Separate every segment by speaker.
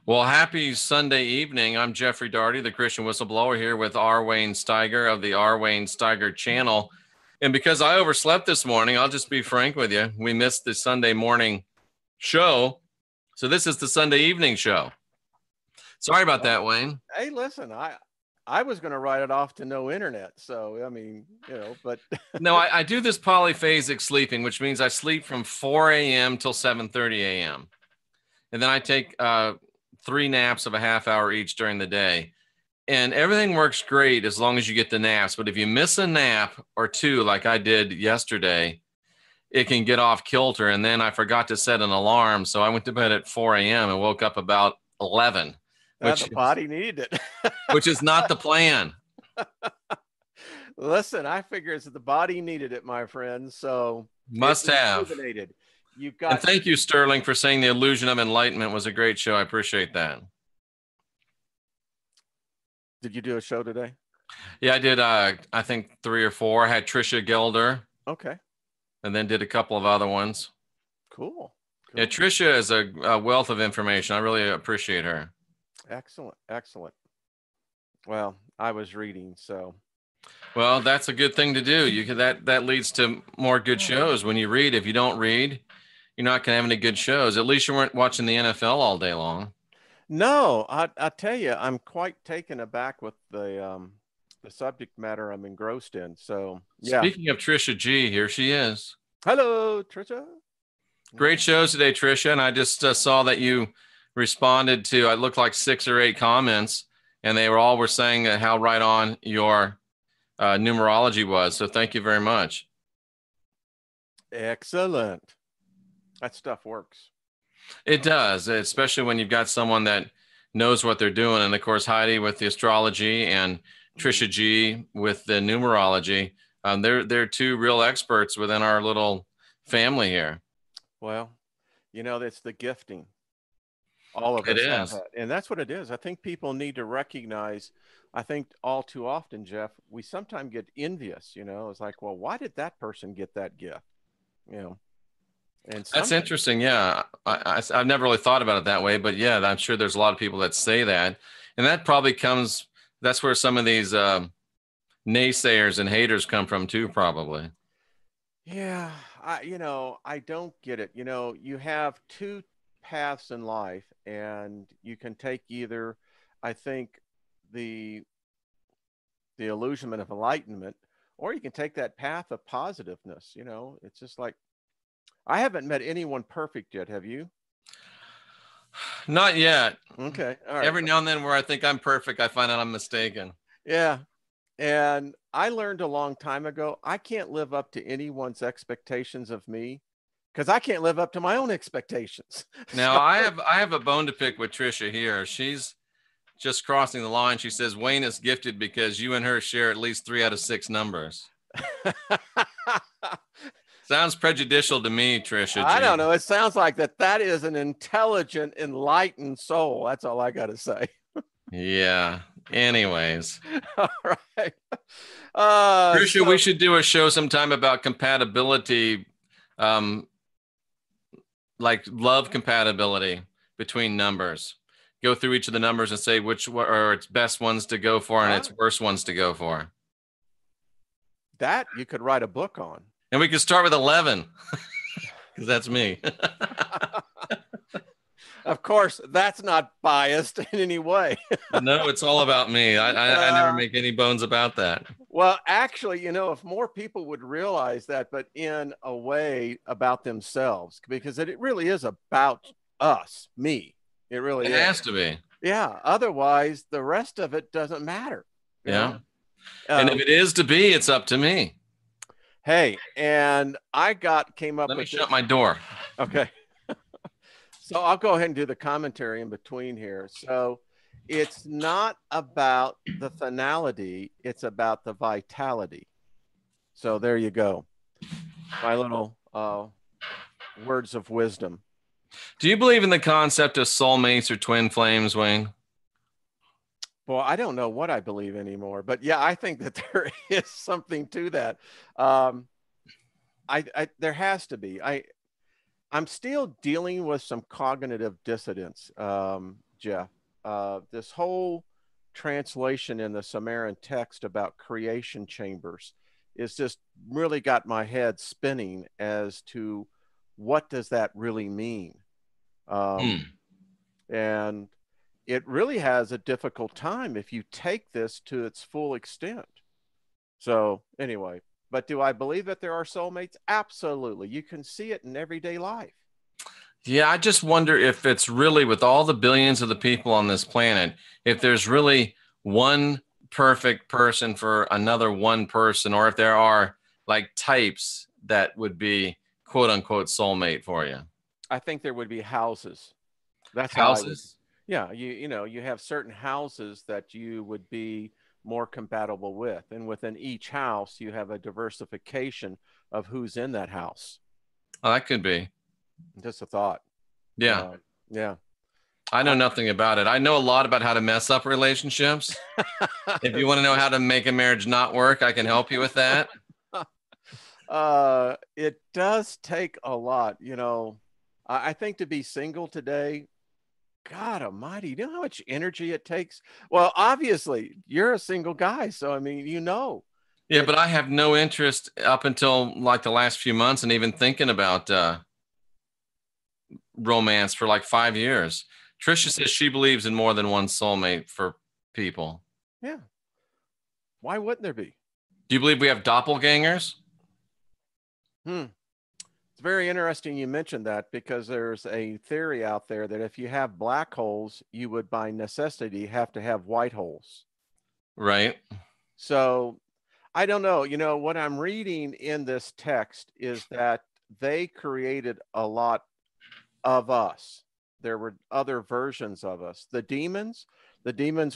Speaker 1: Well, happy Sunday evening. I'm Jeffrey Daugherty, the Christian Whistleblower, here with R. Wayne Steiger of the R. Wayne Steiger channel. And because I overslept this morning, I'll just be frank with you. We missed the Sunday morning show. So this is the Sunday evening show. Sorry about that, Wayne.
Speaker 2: Hey, listen, I was going to write it off to no internet. So, I mean, but.
Speaker 1: No, I do this polyphasic sleeping, which means I sleep from 4 a.m. till 7:30 a.m. And then I take 3 naps of a half hour each during the day. And everything works great as long as you get the naps. But if you miss a nap or two, like I did yesterday, it can get off kilter. And then I forgot to set an alarm. So I went to bed at 4 a.m. and woke up about 11.
Speaker 2: The body needed it.
Speaker 1: Which is not the plan.
Speaker 2: Listen, I figure it's the body needed it, my friend. So
Speaker 1: must have.
Speaker 2: You've got.
Speaker 1: And thank you, Sterling, for saying the Illusion of Enlightenment was a great show. I appreciate that.
Speaker 2: Did you do a show today?
Speaker 1: Yeah, I did. I think 3 or 4. I had Trisha Gelder.
Speaker 2: Okay.
Speaker 1: And then did a couple of other ones.
Speaker 2: Cool.
Speaker 1: Yeah, Trisha is a wealth of information. I really appreciate her.
Speaker 2: Excellent. Excellent. Well, I was reading, so.
Speaker 1: Well, that's a good thing to do. You can, that leads to more good shows. When you read, if you don't read, you're not going to have any good shows. At least you weren't watching the NFL all day long.
Speaker 2: No, I tell you, I'm quite taken aback with the subject matter I'm engrossed in. So, yeah.
Speaker 1: Speaking of Trisha G, here she is.
Speaker 2: Hello, Trisha.
Speaker 1: Great shows today, Trisha. And I just saw that you responded to, it looked like 6 or 8 comments, and they were saying how right on your numerology was. So thank you very much.
Speaker 2: Excellent. That stuff works.
Speaker 1: It does, especially when you've got someone that knows what they're doing. And of course, Heidi with the astrology and Trisha G with the numerology. They're 2 real experts within our little family here.
Speaker 2: Well, it's the gifting. All of us have that. And that's what it is. I think people need to recognize, I think all too often, Jeff, we sometimes get envious, it's like, well, why did that person get that gift? And
Speaker 1: that's interesting. Yeah. I've never really thought about it that way, but yeah, I'm sure there's a lot of people that say that. And that probably that's where some of these naysayers and haters come from too, probably.
Speaker 2: Yeah. I don't get it. You have 2 paths in life, and you can take either, I think, the illusionment of enlightenment, or you can take that path of positiveness. It's just like, I haven't met anyone perfect yet. Have you?
Speaker 1: Not yet.
Speaker 2: Okay. All right.
Speaker 1: Every now and then where I think I'm perfect, I find out I'm mistaken.
Speaker 2: Yeah. And I learned a long time ago, I can't live up to anyone's expectations of me, because I can't live up to my own expectations.
Speaker 1: Now, I have a bone to pick with Trisha here. She's just crossing the line. She says Wayne is gifted because you and her share at least 3 out of 6 numbers. Sounds prejudicial to me, Trisha.
Speaker 2: I don't know. It sounds like that is an intelligent, enlightened soul. That's all I got to say.
Speaker 1: Yeah. Anyways.
Speaker 2: All right.
Speaker 1: Trisha, we should do a show sometime about compatibility, like love compatibility between numbers. Go through each of the numbers and say which are its best ones to go for and its worst ones to go for.
Speaker 2: That you could write a book on.
Speaker 1: And we could start with 11, because that's me.
Speaker 2: Of course, that's not biased in any way.
Speaker 1: No, it's all about me. I never make any bones about that.
Speaker 2: Well, actually, if more people would realize that, but in a way about themselves, because it really is about us, me. It really is.
Speaker 1: It has to be.
Speaker 2: Yeah. Otherwise, the rest of it doesn't matter.
Speaker 1: Yeah. And if it is to be, it's up to me.
Speaker 2: Hey, and I came up with.
Speaker 1: Let me shut my door.
Speaker 2: Okay. So I'll go ahead and do the commentary in between here. So it's not about the finality, it's about the vitality. So there you go. My little words of wisdom.
Speaker 1: Do you believe in the concept of soulmates or twin flames, Wayne?
Speaker 2: Well, I don't know what I believe anymore, but yeah, I think that there is something to that. There has to be. I'm still dealing with some cognitive dissonance, Jeff. This whole translation in the Samaritan text about creation chambers is just really got my head spinning as to what does that really mean.
Speaker 1: Hmm.
Speaker 2: And it really has a difficult time if you take this to its full extent. So anyway, but do I believe that there are soulmates? Absolutely. You can see it in everyday life.
Speaker 1: Yeah, I just wonder if it's really, with all the billions of the people on this planet, if there's really one perfect person for another one person, or if there are like types that would be quote unquote soulmate for you.
Speaker 2: I think there would be houses. That's how I would.
Speaker 1: Houses?
Speaker 2: Yeah, you know, you have certain houses that you would be more compatible with, and within each house you have a diversification of who's in that house.
Speaker 1: Oh, that could be.
Speaker 2: Just a thought.
Speaker 1: Yeah.
Speaker 2: Yeah.
Speaker 1: I know nothing about it. I know a lot about how to mess up relationships. If you want to know how to make a marriage not work, I can help you with that.
Speaker 2: It does take a lot, you know. I think to be single today, God almighty, you know how much energy it takes? Well, obviously, you're a single guy, so I mean, you know,
Speaker 1: Yeah,
Speaker 2: it
Speaker 1: but I have no interest up until like the last few months and even thinking about romance for like 5 years. Trisha says she believes in more than one soulmate for people.
Speaker 2: yeah, why wouldn't there be?
Speaker 1: Do you believe we have doppelgangers?
Speaker 2: Hmm. It's very interesting you mentioned that because there's a theory out there that if you have black holes, you would by necessity have to have white holes.
Speaker 1: Right.
Speaker 2: So I don't know. You know, what I'm reading in this text is that they created a lot of us. There were other versions of us. The demons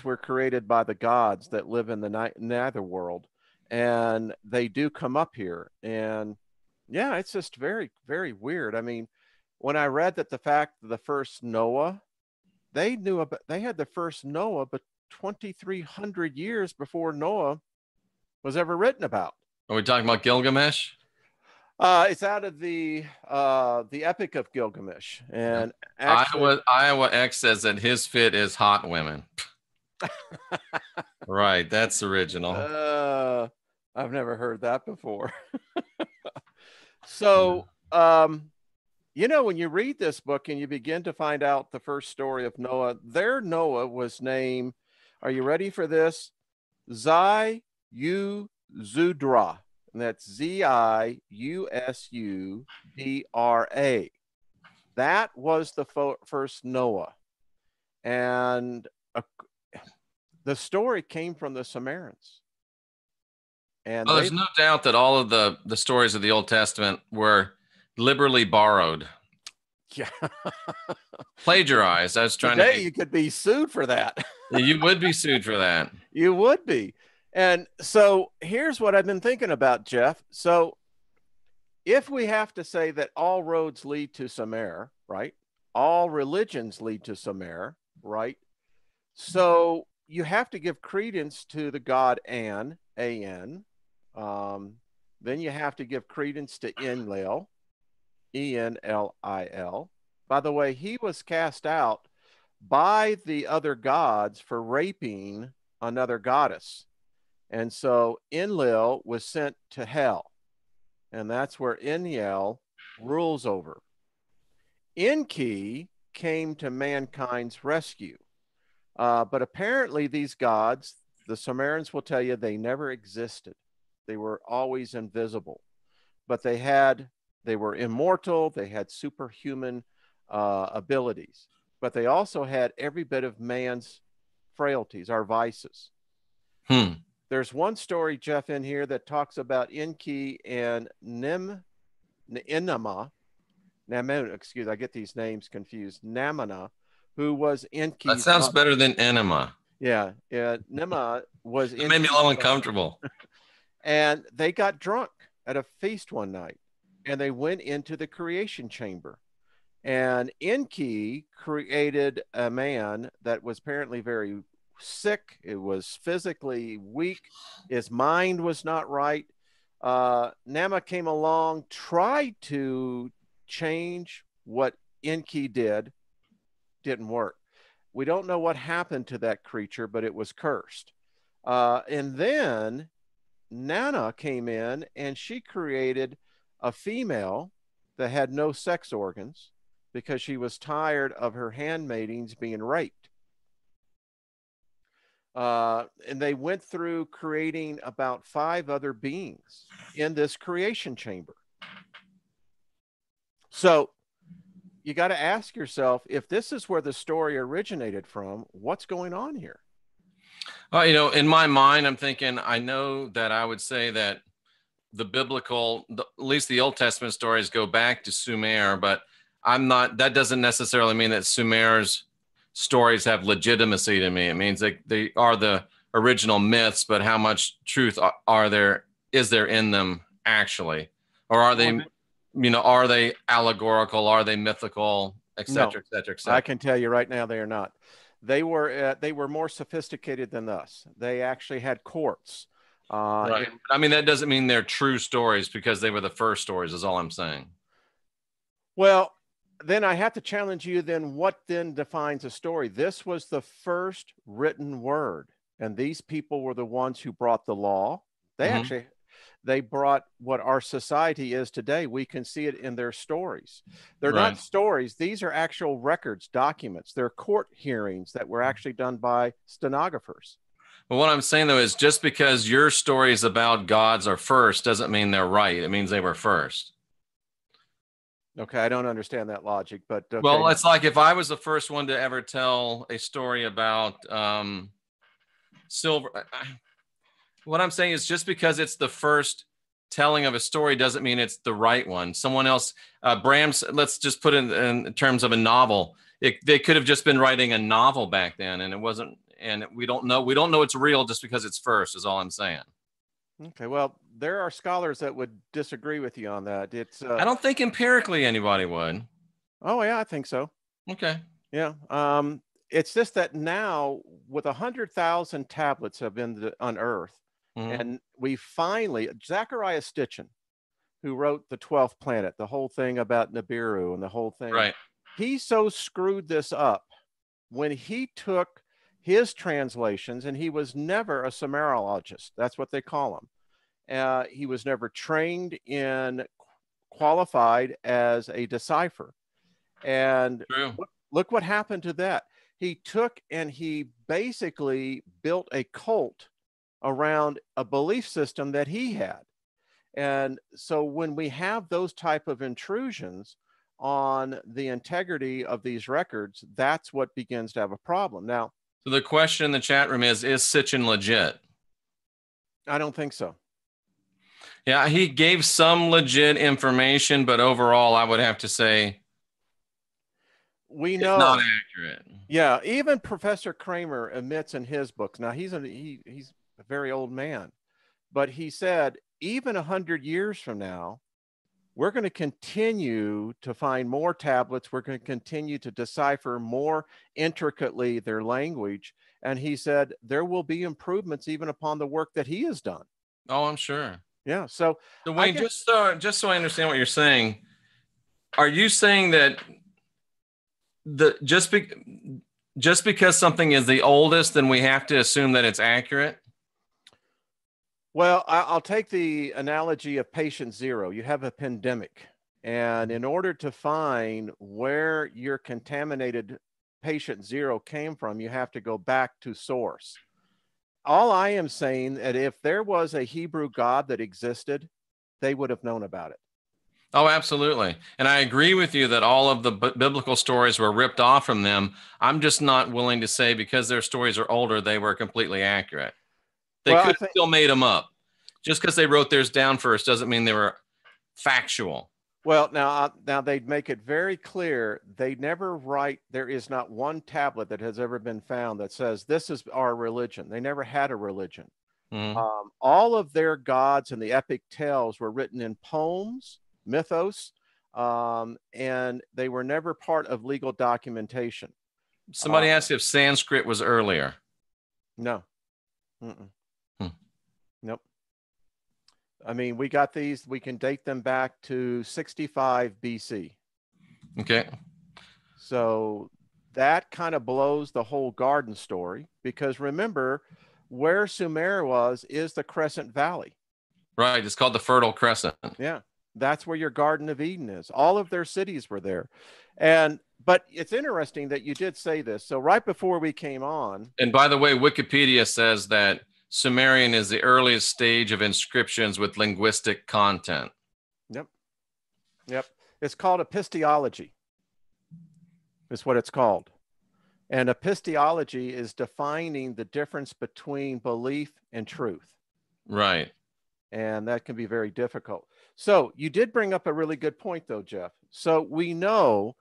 Speaker 2: were created by the gods that live in the nether world, and they do come up here. And yeah, it's just very, very weird. I mean, when I read that the fact that the first Noah, they had the first Noah, but 2,300 years before Noah was ever written about.
Speaker 1: Are we talking about Gilgamesh?
Speaker 2: It's out of the Epic of Gilgamesh,
Speaker 1: Yeah.
Speaker 2: and actually,
Speaker 1: Iowa X says that his fit is hot women. Right. That's original.
Speaker 2: uh, I've never heard that before.
Speaker 1: Yeah.
Speaker 2: So, you know, when you read this book and you begin to find out the first story of Noah, their Noah was named. Are you ready for this? Ziusudra, and that's Ziusudra. That was the first Noah. And the story came from the Samaritans. And
Speaker 1: Oh,
Speaker 2: they,
Speaker 1: there's no doubt that all of the stories of the Old Testament were liberally borrowed,
Speaker 2: yeah,
Speaker 1: plagiarized. I was trying to
Speaker 2: today
Speaker 1: be.
Speaker 2: you could be sued for that.
Speaker 1: You would be sued for that.
Speaker 2: You would be. And so here's what I've been thinking about, Jeff. So if we have to say that all roads lead to somewhere, right? All religions lead to somewhere, right? So you have to give credence to the god An, A-N. Then you have to give credence to Enlil, Enlil. By the way, he was cast out by the other gods for raping another goddess. And so Enlil was sent to hell. And that's where Enlil rules over. Enki came to mankind's rescue. But apparently, these gods, the Sumerians will tell you, they never existed. They were always invisible, but they were immortal. They had superhuman abilities, but they also had every bit of man's frailties, our vices.
Speaker 1: Hmm.
Speaker 2: There's one story, Jeff, in here that talks about Enki and Inama. Excuse, I get these names confused. Namana, who was
Speaker 1: That
Speaker 2: Enki's
Speaker 1: sounds
Speaker 2: mother.
Speaker 1: better than enema.
Speaker 2: Yeah, Nema was
Speaker 1: It made me a
Speaker 2: Enki's
Speaker 1: little
Speaker 2: mother.
Speaker 1: uncomfortable.
Speaker 2: And they got drunk at a feast one night, and they went into the creation chamber. And Enki created a man that was apparently very sick. It was physically weak. His mind was not right. Nama came along, tried to change what Enki didn't work. We don't know what happened to that creature, but it was cursed. And then Nana came in and she created a female that had no sex organs because she was tired of her handmaidens being raped. And they went through creating about 5 other beings in this creation chamber. So you got to ask yourself, if this is where the story originated from, what's going on here?
Speaker 1: Well, you know, in my mind, I'm thinking, I know that I would say that the biblical, at least the Old Testament stories go back to Sumer, but I'm not, that doesn't necessarily mean that Sumer's stories have legitimacy to me. It means they are the original myths, but how much truth is there in them actually? Or are they, you know, are they allegorical? Are they mythical, et cetera, et cetera, et cetera?
Speaker 2: I can tell you right now, they are not. They were more sophisticated than us. They actually had courts.
Speaker 1: Right. I mean, that doesn't mean they're true stories because they were the first stories, is all I'm saying.
Speaker 2: Well, then I have to challenge you, then what then defines a story? This was the first written word, and these people were the ones who brought the law. They brought what our society is today. We can see it in their stories. They're not stories. These are actual records, documents. They're court hearings that were actually done by stenographers.
Speaker 1: But what I'm saying, though, is just because your stories about gods are first doesn't mean they're right. It means they were first.
Speaker 2: Okay, I don't understand that logic, but okay.
Speaker 1: Well, it's like if I was the first one to ever tell a story about silver. What I'm saying is just because it's the first telling of a story doesn't mean it's the right one. Someone else, Bram's, let's just put it in terms of a novel. They could have just been writing a novel back then, and it wasn't. And we don't know it's real just because it's first, is all I'm saying.
Speaker 2: Okay, well, there are scholars that would disagree with you on that.
Speaker 1: I don't think empirically anybody would.
Speaker 2: Oh yeah, I think so.
Speaker 1: Okay.
Speaker 2: Yeah. It's just that now with 100,000 tablets have been unearthed, and we finally, Zechariah Stitchin, who wrote the 12th Planet, the whole thing about Nibiru and the whole thing.
Speaker 1: Right.
Speaker 2: He so screwed this up when he took his translations, and he was never a Sumerologist. That's what they call him. He was never trained in qualified as a decipher. And look what happened to that. He took and he basically built a cult around a belief system that he had. And so when we have those type of intrusions on the integrity of these records, that's what begins to have a problem. Now,
Speaker 1: so the question in the chat room is Sitchin legit?
Speaker 2: I don't think so.
Speaker 1: Yeah, he gave some legit information, but overall, I would have to say
Speaker 2: we know
Speaker 1: it's not accurate.
Speaker 2: Yeah, even Professor Kramer admits in his books. Now he's a very old man, but he said even 100 years from now, we're going to continue to find more tablets. We're going to continue to decipher more intricately their language. And he said there will be improvements even upon the work that he has done.
Speaker 1: Oh, I'm sure.
Speaker 2: Yeah. So
Speaker 1: Wayne, just so I understand what you're saying, are you saying that just because something is the oldest, then we have to assume that it's accurate?
Speaker 2: Well, I'll take the analogy of patient zero. You have a pandemic, and in order to find where your contaminated patient zero came from, you have to go back to source. All I am saying that if there was a Hebrew God that existed, they would have known about it.
Speaker 1: Oh, absolutely. And I agree with you that all of the biblical stories were ripped off from them. I'm just not willing to say because their stories are older, they were completely accurate. They could have still made them up. Just because they wrote theirs down first doesn't mean they were factual.
Speaker 2: Well, now they'd make it very clear. They never write, there is not one tablet that has ever been found that says this is our religion. They never had a religion. All of their gods and the epic tales were written in poems, mythos, and they were never part of legal documentation.
Speaker 1: Somebody asked if Sanskrit was earlier.
Speaker 2: No. Nope. I mean, we got these, we can date them back to 65 BC.
Speaker 1: Okay.
Speaker 2: So that kind of blows the whole garden story, because remember, where Sumer was is the Crescent Valley.
Speaker 1: Right. It's called the Fertile Crescent.
Speaker 2: Yeah, that's where your Garden of Eden is. All of their cities were there. But it's interesting that you did say this. So right before we came on.
Speaker 1: And by the way, Wikipedia says that Sumerian is the earliest stage of inscriptions with linguistic content.
Speaker 2: Yep. Yep. It's called epistemology. Is what it's called. And epistemology is defining the difference between belief and truth.
Speaker 1: Right.
Speaker 2: And that can be very difficult. So you did bring up a really good point, though, Jeff. So we know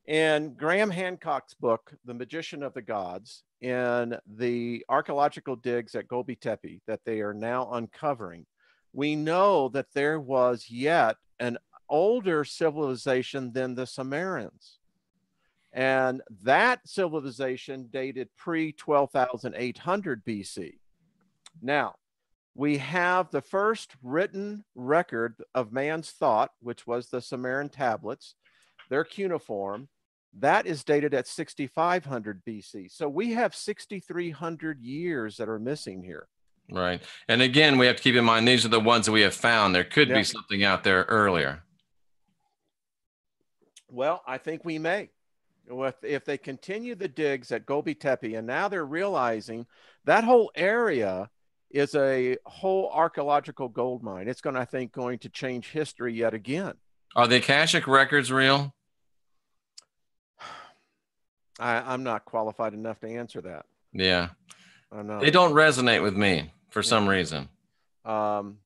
Speaker 2: in Graham Hancock's book, The Magician of the Gods, in the archaeological digs at Göbekli Tepe that they are now uncovering, we know that there was yet an older civilization than the Sumerians. And that civilization dated pre-12,800 BC. Now, we have the first written record of man's thought, which was the Sumerian tablets, their cuneiform. That is dated at 6,500 BC. So we have 6,300 years that are missing here.
Speaker 1: Right. And again, we have to keep in mind, these are the ones that we have found. There could be something out there earlier.
Speaker 2: Well, I think we may. If they continue the digs at Göbekli Tepe, and now they're realizing that whole area is a whole archaeological gold mine. It's going to, I think, going to change history yet again.
Speaker 1: Are the Akashic records real?
Speaker 2: I'm not qualified enough to answer that.
Speaker 1: Yeah.
Speaker 2: I'm not.
Speaker 1: They don't resonate with me for some reason.
Speaker 2: The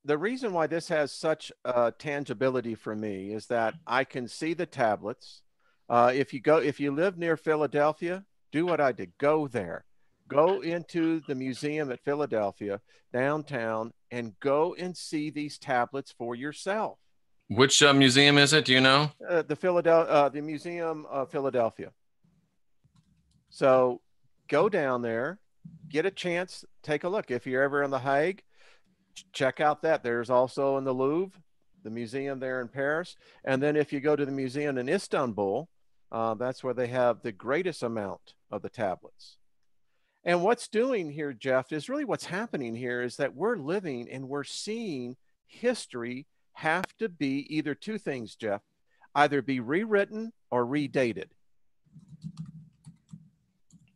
Speaker 2: reason why this has such tangibility for me is that I can see the tablets. If you live near Philadelphia, do what I did. Go there. Go into the museum at Philadelphia, downtown, and go and see these tablets for yourself.
Speaker 1: Which museum is it? Do you know?
Speaker 2: The Museum of Philadelphia. So go down there, get a chance, take a look. If you're ever in The Hague, check out that. There's also in the Louvre, the museum there in Paris. And then if you go to the museum in Istanbul, that's where they have the greatest amount of the tablets. And what's doing here, Jeff, is really what's happening here is that we're living and we're seeing history have to be either two things, Jeff, either be rewritten or redated.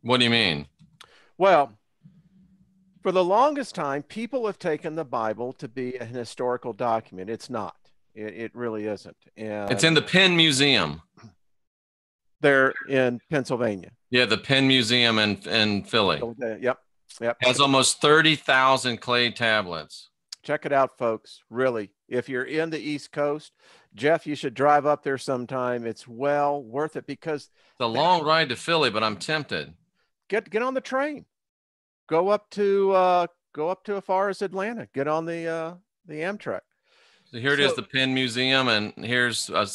Speaker 1: What do you mean?
Speaker 2: Well, for the longest time, people have taken the Bible to be an historical document. It's not. It really isn't. And
Speaker 1: it's in the Penn Museum.
Speaker 2: They're in Pennsylvania.
Speaker 1: Yeah, the Penn Museum in Philly.
Speaker 2: Yep.
Speaker 1: Has almost 30,000 clay tablets.
Speaker 2: Check it out, folks. Really, if you're in the East Coast, Jeff, you should drive up there sometime. It's well worth it because
Speaker 1: it's a long ride to Philly, but I'm tempted.
Speaker 2: Get on the train. Go up to as far as Atlanta. Get on the Amtrak.
Speaker 1: So here it is, the Penn Museum, and here's an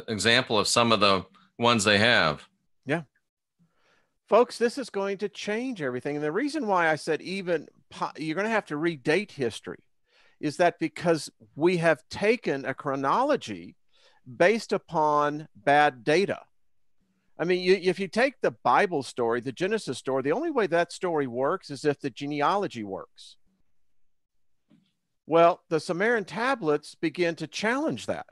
Speaker 1: example of some of the ones they have.
Speaker 2: Yeah. Folks, this is going to change everything. And the reason why I said even you're going to have to redate history is that because we have taken a chronology based upon bad data. I mean, if you take the Bible story, the Genesis story, the only way that story works is if the genealogy works. Well, the Sumerian tablets begin to challenge that.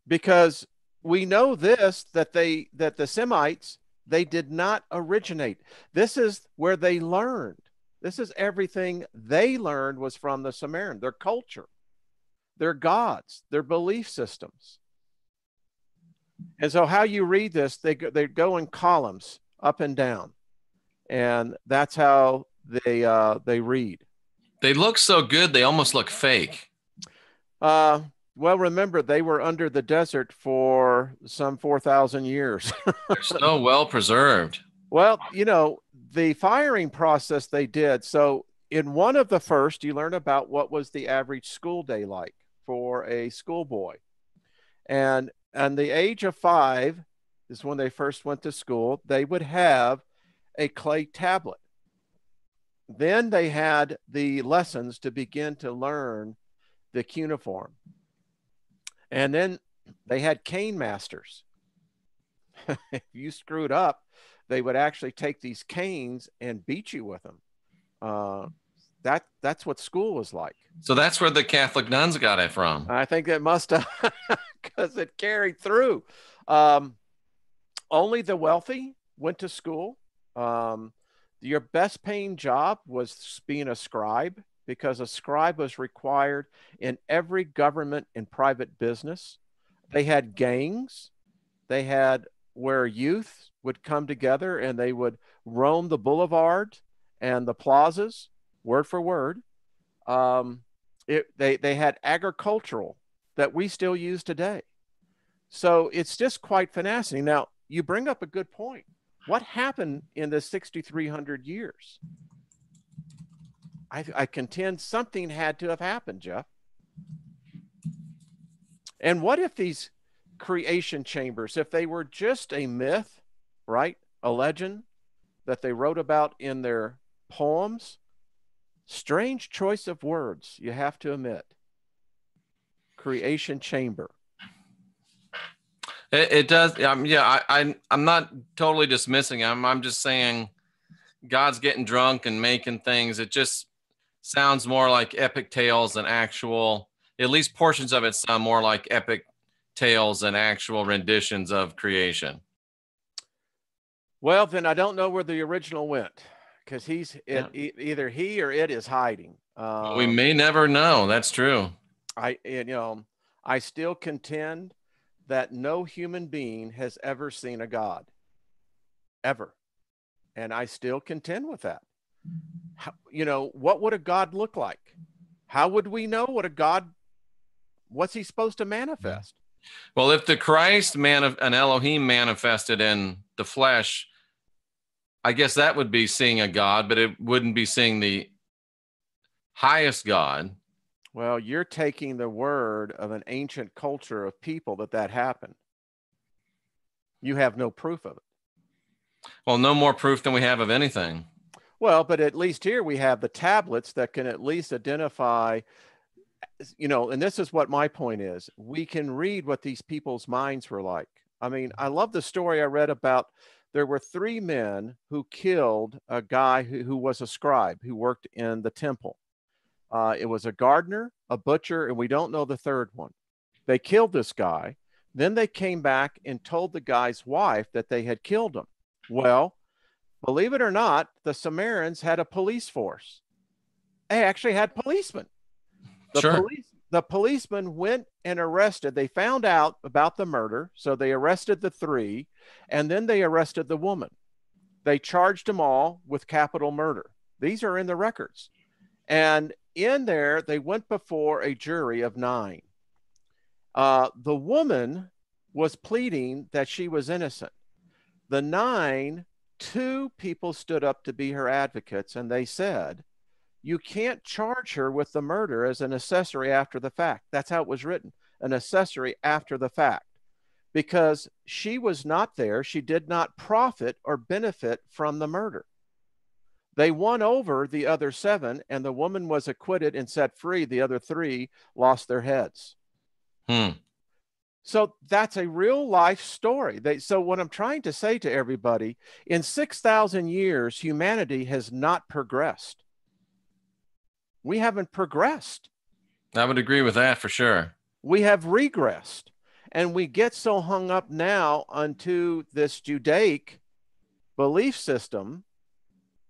Speaker 2: Because we know this, that the Semites, they did not originate. This is where they learned. This is everything they learned was from the Sumerian, their culture, their gods, their belief systems. And so how you read this, they go in columns up and down. And that's how they read.
Speaker 1: They look so good, they almost look fake.
Speaker 2: Well, remember, they were under the desert for some 4,000 years.
Speaker 1: They're so well preserved.
Speaker 2: Well, you know, the firing process they did. So in one of the first, you learn about what was the average school day like for a schoolboy. And the age of 5 is when they first went to school. They would have a clay tablet. Then they had the lessons to begin to learn the cuneiform. And then they had cane masters. If you screwed up, they would actually take these canes and beat you with them. That's what school was like.
Speaker 1: So that's where the Catholic nuns got it from.
Speaker 2: I think it must have, because it carried through. Only the wealthy went to school. Your best paying job was being a scribe, because a scribe was required in every government and private business. They had gangs. They had where youth would come together and they would roam the boulevard and the plazas, word for word. They had agricultural that we still use today. So it's just quite fascinating. Now, you bring up a good point. What happened in the 6,300 years? I contend something had to have happened, Jeff. And what if these creation chambers, if they were just a myth, right? A legend that they wrote about in their poems? Strange choice of words, you have to admit. Creation chamber.
Speaker 1: It does. Yeah, I'm not totally dismissing. I'm just saying God's getting drunk and making things. It just sounds more like epic tales than actual, at least portions of it sound more like epic tales than actual renditions of creation.
Speaker 2: Well, then I don't know where the original went, because either he or it is hiding.
Speaker 1: We may never know. That's true.
Speaker 2: I still contend that no human being has ever seen a God, ever. And I still contend with that. What would a God look like? How would we know what's he supposed to manifest?
Speaker 1: Well, if the Christ an Elohim manifested in the flesh, I guess that would be seeing a God, but it wouldn't be seeing the highest God.
Speaker 2: Well, you're taking the word of an ancient culture of people that happened. You have no proof of it.
Speaker 1: Well, no more proof than we have of anything.
Speaker 2: Well, but at least here we have the tablets that can at least identify, and this is what my point is. We can read what these people's minds were like. I mean, I love the story I read about. There were 3 men who killed a guy who was a scribe who worked in the temple. It was a gardener, a butcher, and we don't know the third one. They killed this guy. Then they came back and told the guy's wife that they had killed him. Well, believe it or not, the Samaritans had a police force. They actually had policemen. The policemen went and arrested. They found out about the murder, so they arrested the 3, and then they arrested the woman. They charged them all with capital murder. These are in the records. And in there, they went before a jury of 9. The woman was pleading that she was innocent. The 9, 2 people stood up to be her advocates, and they said, you can't charge her with the murder as an accessory after the fact. That's how it was written, an accessory after the fact, because she was not there. She did not profit or benefit from the murder. They won over the other 7, and the woman was acquitted and set free. The other 3 lost their heads. So that's a real life story. So what I'm trying to say to everybody, in 6,000 years, humanity has not progressed. We haven't progressed.
Speaker 1: I would agree with that for sure.
Speaker 2: We have regressed. And we get so hung up now onto this Judaic belief system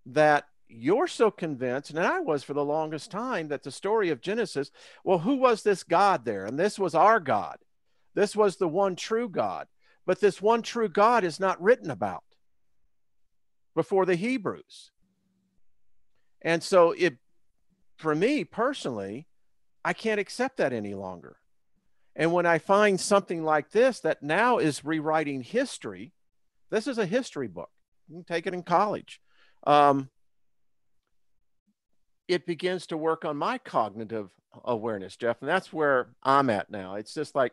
Speaker 2: that you're so convinced, and I was for the longest time, that the story of Genesis, well, who was this God there? And this was our God. This was the one true God. But this one true God is not written about before the Hebrews. And so for me personally, I can't accept that any longer. And when I find something like this that now is rewriting history, this is a history book. You can take it in college. It begins to work on my cognitive awareness, Jeff. And that's where I'm at now. It's just like,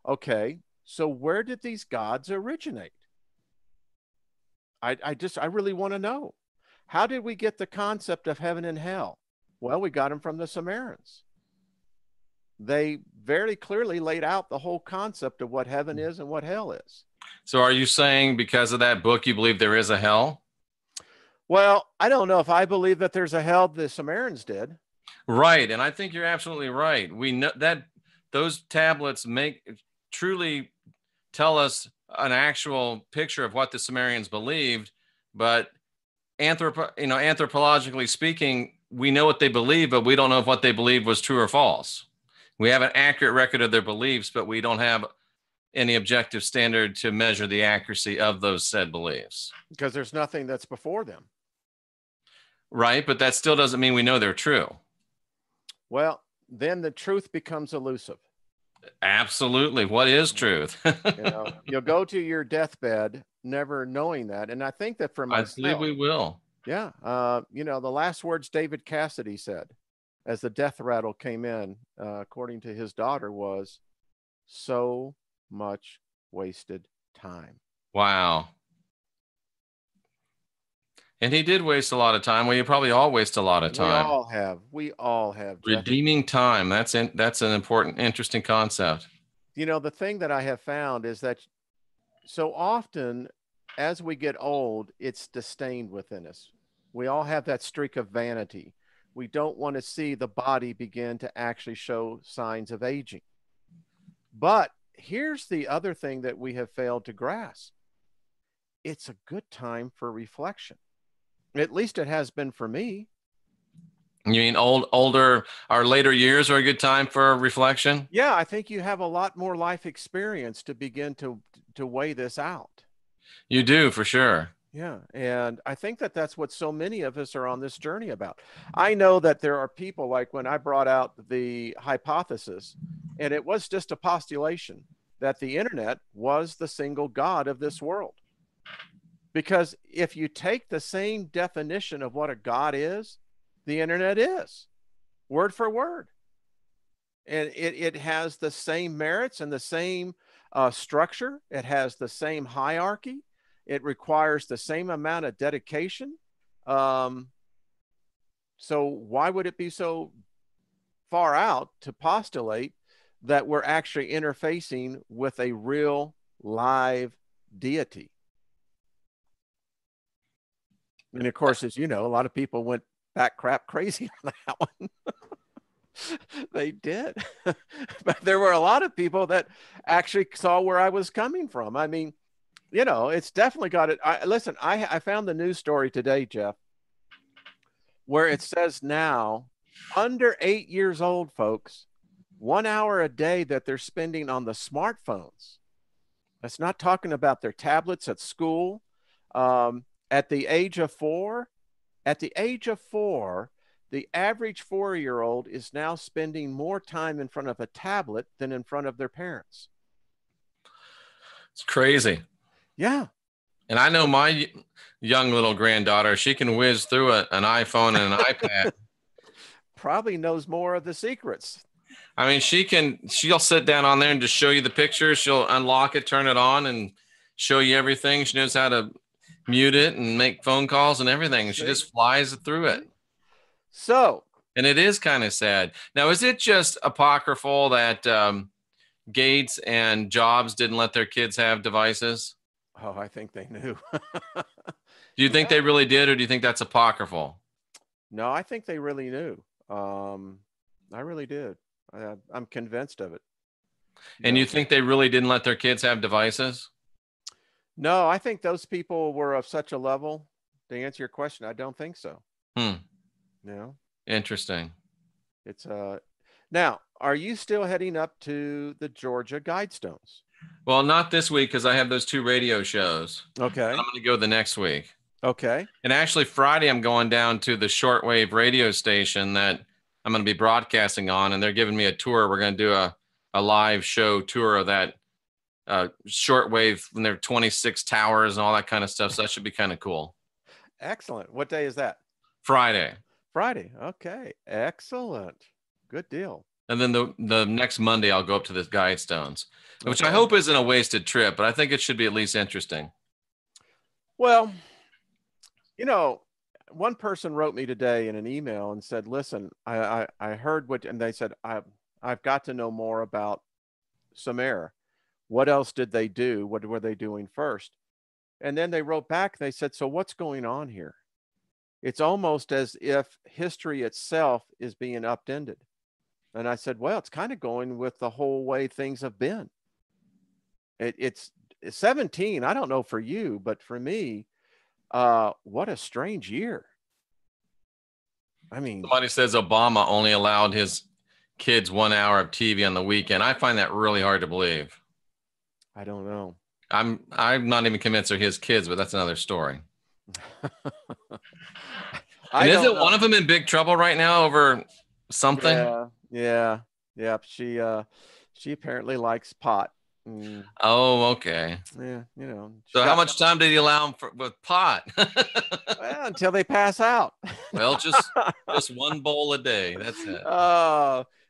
Speaker 2: okay, so where did these gods originate? I really want to know. How did we get the concept of heaven and hell? Well, we got them from the Samaritans. they very clearly laid out the whole concept of what heaven is and what hell is.
Speaker 1: So are you saying because of that book, you believe there is a hell?
Speaker 2: Well, I don't know if I believe that there's a hell. The Samaritans did.
Speaker 1: Right. And I think you're absolutely right. We know that those tablets truly tell us an actual picture of what the Sumerians believed, but anthropologically speaking, we know what they believe, but we don't know if what they believed was true or false. We have an accurate record of their beliefs, but we don't have any objective standard to measure the accuracy of those said beliefs.
Speaker 2: Because there's nothing that's before them.
Speaker 1: Right, but that still doesn't mean we know they're true.
Speaker 2: Well, then the truth becomes elusive.
Speaker 1: Absolutely. What is truth?
Speaker 2: You'll go to your deathbed never knowing that. And I think that for myself,
Speaker 1: I believe we will.
Speaker 2: Yeah. The last words David Cassidy said as the death rattle came in, according to his daughter, was, "So much wasted time."
Speaker 1: Wow. And he did waste a lot of time. Well, you probably all waste a lot of time.
Speaker 2: We all have.
Speaker 1: Redeeming time. That's an important, interesting concept.
Speaker 2: The thing that I have found is that so often as we get old, it's disdained within us. We all have that streak of vanity. We don't want to see the body begin to actually show signs of aging. But here's the other thing that we have failed to grasp. It's a good time for reflection. At least it has been for me.
Speaker 1: You mean older, our later years are a good time for reflection?
Speaker 2: Yeah, I think you have a lot more life experience to begin to weigh this out.
Speaker 1: You do, for sure.
Speaker 2: Yeah, and I think that that's what so many of us are on this journey about. I know that there are people, like when I brought out the hypothesis, and it was just a postulation that the internet was the single God of this world. Because if you take the same definition of what a God is, the internet is, word for word. And it has the same merits and the same structure. It has the same hierarchy. It requires the same amount of dedication. So why would it be so far out to postulate that we're actually interfacing with a real live deity? And of course, as you know, a lot of people went back crap crazy on that one. They did. But there were a lot of people that actually saw where I was coming from. I mean, it's definitely got it. Listen, I found the news story today, Jeff, where it says now under 8 years old, folks, 1 hour a day that they're spending on the smartphones. That's not talking about their tablets at school. At the age of four, the average 4-year-old is now spending more time in front of a tablet than in front of their parents.
Speaker 1: It's crazy.
Speaker 2: Yeah.
Speaker 1: And I know my young little granddaughter, she can whiz through an iPhone and an iPad.
Speaker 2: Probably knows more of the secrets.
Speaker 1: I mean, she'll sit down on there and just show you the pictures. She'll unlock it, turn it on, and show you everything. She knows how to mute it and make phone calls and everything. She just flies through it. And it is kind of sad. Now, is it just apocryphal that Gates and Jobs didn't let their kids have devices?
Speaker 2: Oh, I think they knew.
Speaker 1: Do you think they really did, or do you think that's apocryphal?
Speaker 2: No, I think they really knew. I really did. I'm convinced of it.
Speaker 1: And you think they really didn't let their kids have devices?
Speaker 2: No, I think those people were of such a level. To answer your question, I don't think so.
Speaker 1: Interesting.
Speaker 2: It's now, are you still heading up to the Georgia Guidestones?
Speaker 1: Well, not this week because I have those 2 radio shows.
Speaker 2: Okay.
Speaker 1: I'm going to go the next week.
Speaker 2: Okay.
Speaker 1: And actually Friday, I'm going down to the shortwave radio station that I'm going to be broadcasting on, and they're giving me a tour. We're going to do a live show tour of that shortwave, and there are 26 towers and all that kind of stuff. So that should be kind of cool.
Speaker 2: Excellent. What day is that?
Speaker 1: Friday.
Speaker 2: Okay. Excellent. Good deal.
Speaker 1: And then the next Monday, I'll go up to the Guidestones, which I hope isn't a wasted trip, but I think it should be at least interesting.
Speaker 2: Well, one person wrote me today in an email and said, listen, I heard what, and they said, I've got to know more about Sumer. What else did they do? What were they doing first? And then they wrote back, they said, so what's going on here? It's almost as if history itself is being upended. And I said, well, it's kind of going with the whole way things have been. It's 17. I don't know for you, but for me, what a strange year. I mean,
Speaker 1: somebody says Obama only allowed his kids 1 hour of TV on the weekend. I find that really hard to believe.
Speaker 2: I don't know.
Speaker 1: I'm not even convinced they're his kids, but that's another story. And isn't one of them in big trouble right now over something?
Speaker 2: Yeah. She apparently likes pot.
Speaker 1: Oh, okay.
Speaker 2: Yeah, you know.
Speaker 1: So how much time did he allow him with pot?
Speaker 2: Well, until they pass out.
Speaker 1: Well, just one bowl a day. That's it.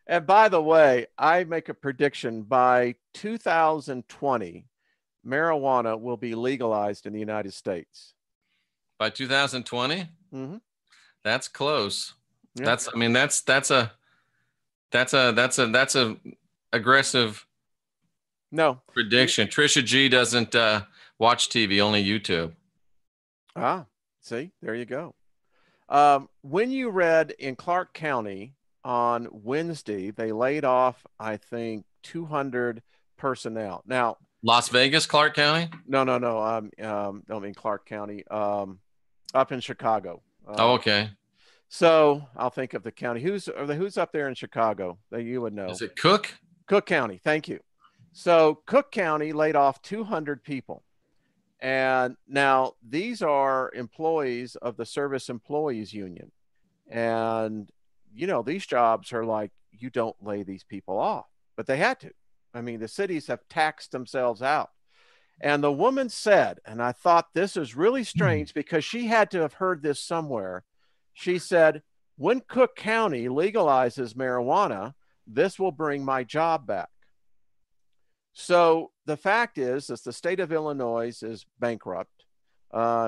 Speaker 2: And by the way, I make a prediction by 2020, marijuana will be legalized in the United States.
Speaker 1: By 2020?
Speaker 2: Mm-hmm.
Speaker 1: That's close.
Speaker 2: Yeah.
Speaker 1: That's a aggressive prediction. Trisha G doesn't watch TV, only YouTube.
Speaker 2: See, there you go. When you read in Clark County on Wednesday, they laid off, I think, 200 personnel. Now,
Speaker 1: Las Vegas, Clark County?
Speaker 2: No. Don't mean Clark County. Up in Chicago.
Speaker 1: Okay.
Speaker 2: So I'll think of the county. Who's up there in Chicago that you would know?
Speaker 1: Is it Cook?
Speaker 2: Cook County. Thank you. So Cook County laid off 200 people. And now these are employees of the Service Employees Union. And, you know, these jobs are like, you don't lay these people off, but they had to. I mean, the cities have taxed themselves out. And the woman said, and I thought this is really strange because she had to have heard this somewhere. She said, when Cook County legalizes marijuana, this will bring my job back. So the fact is the state of Illinois is bankrupt.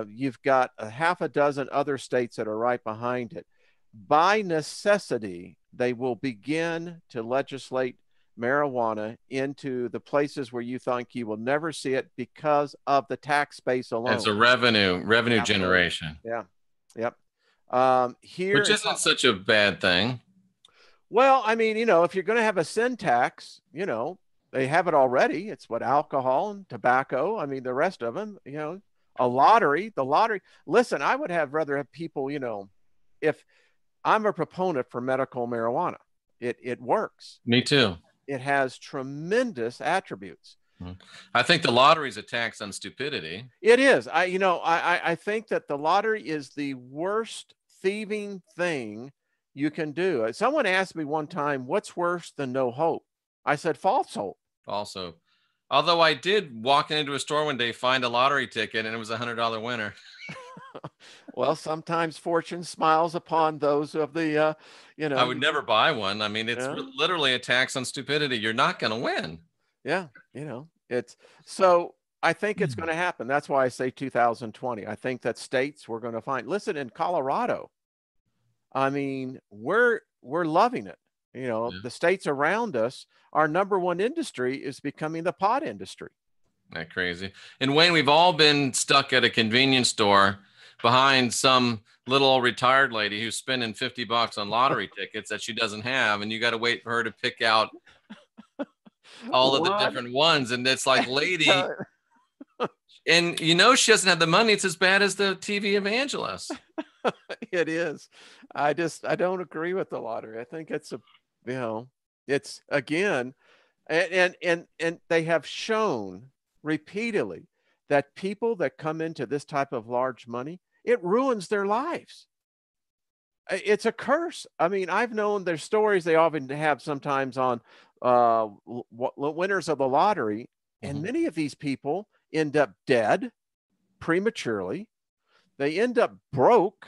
Speaker 2: You've got a half a dozen other states that are right behind it. By necessity, they will begin to legislate marijuana into the places where you think you will never see it because of the tax base alone.
Speaker 1: It's a revenue generation.
Speaker 2: Yeah. Yep.
Speaker 1: Here, which isn't such a bad thing.
Speaker 2: Well, I mean, you know, if you're going to have a sin tax, you know, they have it already. It's what alcohol and tobacco. I mean, the rest of them, you know, the lottery. Listen, I would rather have people, you know, if I'm a proponent for medical marijuana, it works.
Speaker 1: Me too.
Speaker 2: It has tremendous attributes.
Speaker 1: I think the lottery is a tax on stupidity.
Speaker 2: It is. I think that the lottery is the worst thieving thing you can do. Someone asked me one time, what's worse than no hope? I said, false hope.
Speaker 1: Also, although I did walk into a store one day, find a lottery ticket, and it was $100 winner.
Speaker 2: Well, sometimes fortune smiles upon those of the, you know.
Speaker 1: I would never buy one. I mean, it's literally a tax on stupidity. You're not going to win.
Speaker 2: Yeah, you know, so I think it's going to happen. That's why I say 2020. I think that states we're going to find. Listen, in Colorado, I mean, we're loving it. You know, the states around us, our number one industry is becoming the pot industry.
Speaker 1: Isn't that crazy? And Wayne, we've all been stuck at a convenience store behind some little old retired lady who's spending $50 on lottery tickets that she doesn't have. And you got to wait for her to pick out all of the different ones. And it's like, lady, and you know, she doesn't have the money. It's as bad as the TV evangelist.
Speaker 2: It is. I don't agree with the lottery. I think it's it's again, and they have shown repeatedly that people that come into this type of large money, it ruins their lives. It's a curse. I mean, I've known there's stories they often have sometimes on winners of the lottery, and many of these people end up dead prematurely. They end up broke.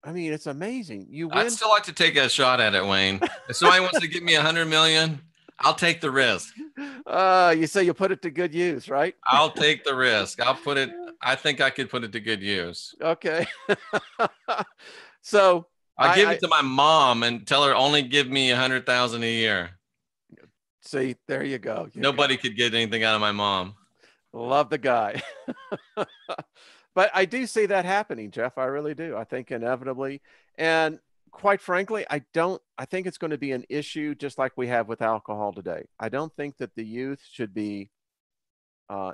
Speaker 2: I mean, it's amazing.
Speaker 1: I'd still like to take a shot at it, Wayne. If somebody wants to give me $100 million, I'll take the risk.
Speaker 2: You say you'll put it to good use, right?
Speaker 1: I'll take the risk. I think I could put it to good use.
Speaker 2: Okay. So
Speaker 1: I give it to my mom and tell her only give me 100,000 a year.
Speaker 2: See, there you go.
Speaker 1: Nobody could get anything out of my mom.
Speaker 2: Love the guy. But I do see that happening, Jeff. I really do. I think inevitably. And quite frankly, I think it's going to be an issue just like we have with alcohol today. I don't think that the youth should be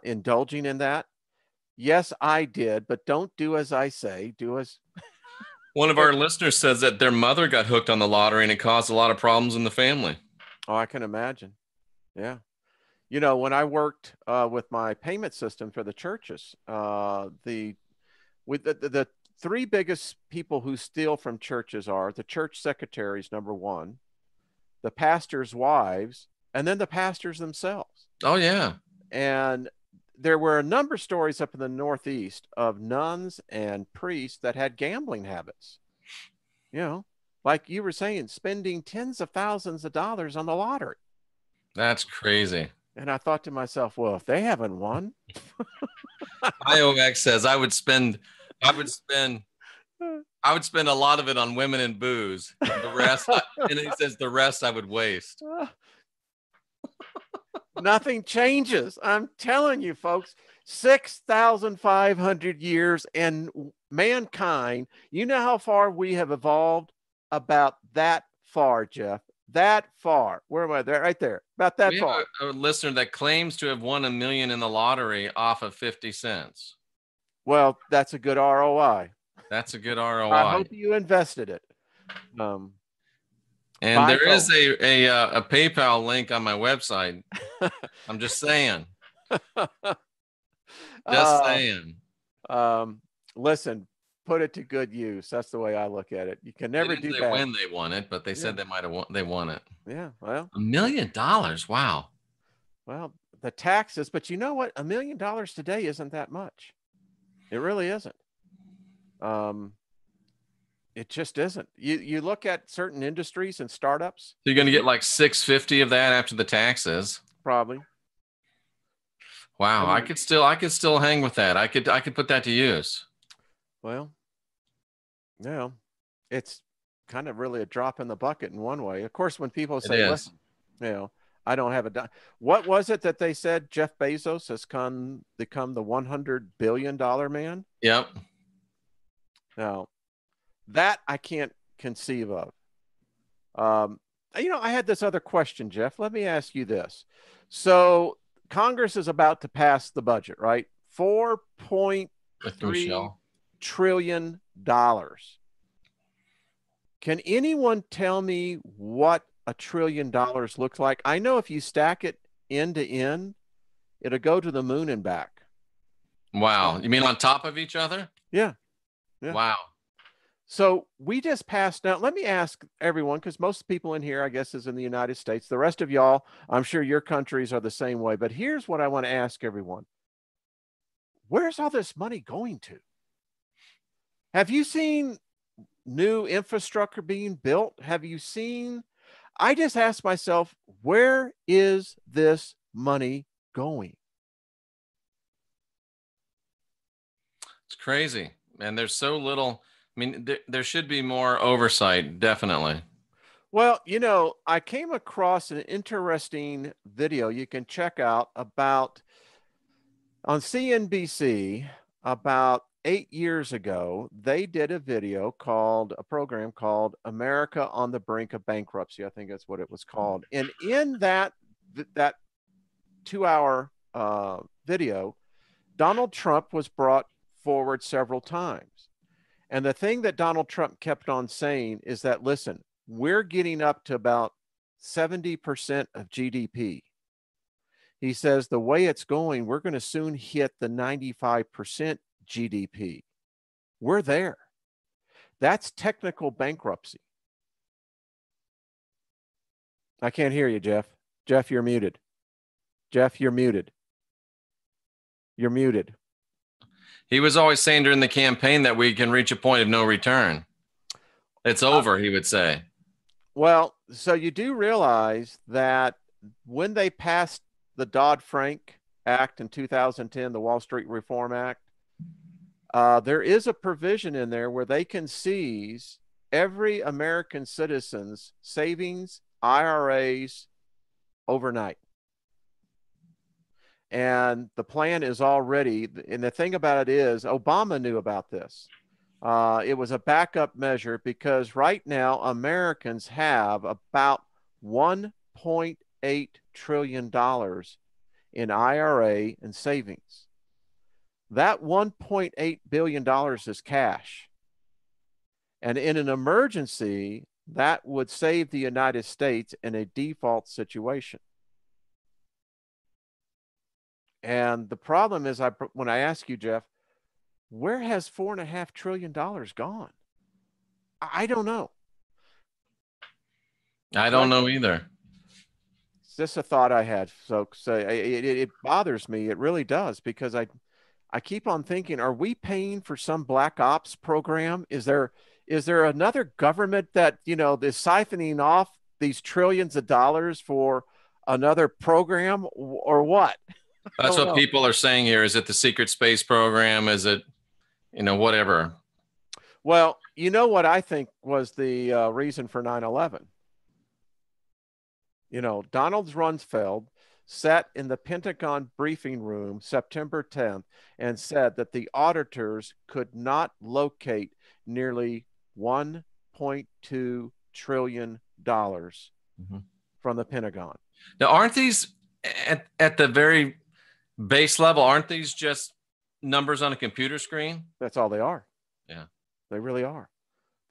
Speaker 2: indulging in that. Yes, I did, but don't do as I say. Do as.
Speaker 1: One of our listeners says that their mother got hooked on the lottery and it caused a lot of problems in the family.
Speaker 2: Oh, I can imagine. Yeah. You know, when I worked with my payment system for the churches, the three biggest people who steal from churches are the church secretaries, number one, the pastors' wives, and then the pastors themselves.
Speaker 1: Oh, yeah.
Speaker 2: And there were a number of stories up in the Northeast of nuns and priests that had gambling habits. You know, like you were saying, spending tens of thousands of dollars on the lottery.
Speaker 1: That's crazy.
Speaker 2: And I thought to myself, well, if they haven't won.
Speaker 1: IOX says I would spend a lot of it on women and booze. The rest, and he says the rest I would waste.
Speaker 2: Nothing changes. I'm telling you, folks, 6,500 years and mankind, you know how far we have evolved? About that far, Jeff. That far. Where am I? There, right there. About that far.
Speaker 1: Have a listener that claims to have won $1 million in the lottery off of 50 cents.
Speaker 2: Well, that's a good ROI.
Speaker 1: That's a good ROI.
Speaker 2: I hope you invested it.
Speaker 1: And there is a PayPal link on my website. I'm just saying. Just saying.
Speaker 2: Listen, put it to good use. That's the way I look at it. You can never do that.
Speaker 1: When they won it, but they said they won it.
Speaker 2: Yeah, well,
Speaker 1: $1 million. Wow.
Speaker 2: Well, the taxes, but you know what? $1 million today isn't that much. It really isn't. It just isn't. You look at certain industries and startups.
Speaker 1: So you're going to get like $650 of that after the taxes.
Speaker 2: Probably.
Speaker 1: Wow, I could still hang with that. I could put that to use. Well,
Speaker 2: yeah, it's kind of really a drop in the bucket in one way. Of course, when people say, listen, you know, I don't have a dime. What was it that they said Jeff Bezos has become the $100 billion man?
Speaker 1: Yep.
Speaker 2: Now, that I can't conceive of. You know, I had this other question, Jeff. Let me ask you this. So Congress is about to pass the budget, right? $4.3 trillion. Can anyone tell me what $1 trillion looks like? I know if you stack it end to end, it'll go to the moon and back.
Speaker 1: Wow. You mean on top of each other?
Speaker 2: Yeah.
Speaker 1: Wow.
Speaker 2: So we just passed. Now, let me ask everyone, because most people in here, I guess, is in the United States. The rest of y'all, I'm sure your countries are the same way. But here's what I want to ask everyone. Where's all this money going to? Have you seen new infrastructure being built? Have you seen? I just asked myself, where is this money going?
Speaker 1: It's crazy. And there's so little. I mean, there should be more oversight, definitely.
Speaker 2: Well, you know, I came across an interesting video you can check out about on CNBC about 8 years ago. They did a program called America on the Brink of Bankruptcy. I think that's what it was called. And in that 2-hour video, Donald Trump was brought forward several times. And the thing that Donald Trump kept on saying is that, listen, we're getting up to about 70% of GDP. He says the way it's going, we're going to soon hit the 95% GDP. We're there. That's technical bankruptcy. I can't hear you, Jeff. Jeff, you're muted. Jeff, you're muted. You're muted.
Speaker 1: He was always saying during the campaign that we can reach a point of no return. It's over, he would say. Well,
Speaker 2: so you do realize that when they passed the Dodd-Frank Act in 2010, the Wall Street Reform Act, there is a provision in there where they can seize every American citizen's savings, IRAs overnight. And the plan is already, and the thing about it is, Obama knew about this. It was a backup measure because right now Americans have about $1.8 trillion in IRA and savings. That $1.8 billion is cash. And in an emergency, that would save the United States in a default situation. And the problem is, when I ask you, Jeff, where has $4.5 trillion gone? I don't know.
Speaker 1: I don't know either.
Speaker 2: It's just a thought I had. So it bothers me. It really does, because I keep on thinking, are we paying for some black ops program? Is there another government that, is siphoning off these trillions of dollars for another program, or what?
Speaker 1: That's what people are saying here. Is it the secret space program? Is it, whatever?
Speaker 2: Well, you know what I think was the reason for 9/11? Donald Rumsfeld sat in the Pentagon briefing room September 10th and said that the auditors could not locate nearly $1.2 trillion from the Pentagon.
Speaker 1: Now, aren't these at the very base level, aren't these just numbers on a computer screen?
Speaker 2: That's all they are.
Speaker 1: Yeah.
Speaker 2: They really are.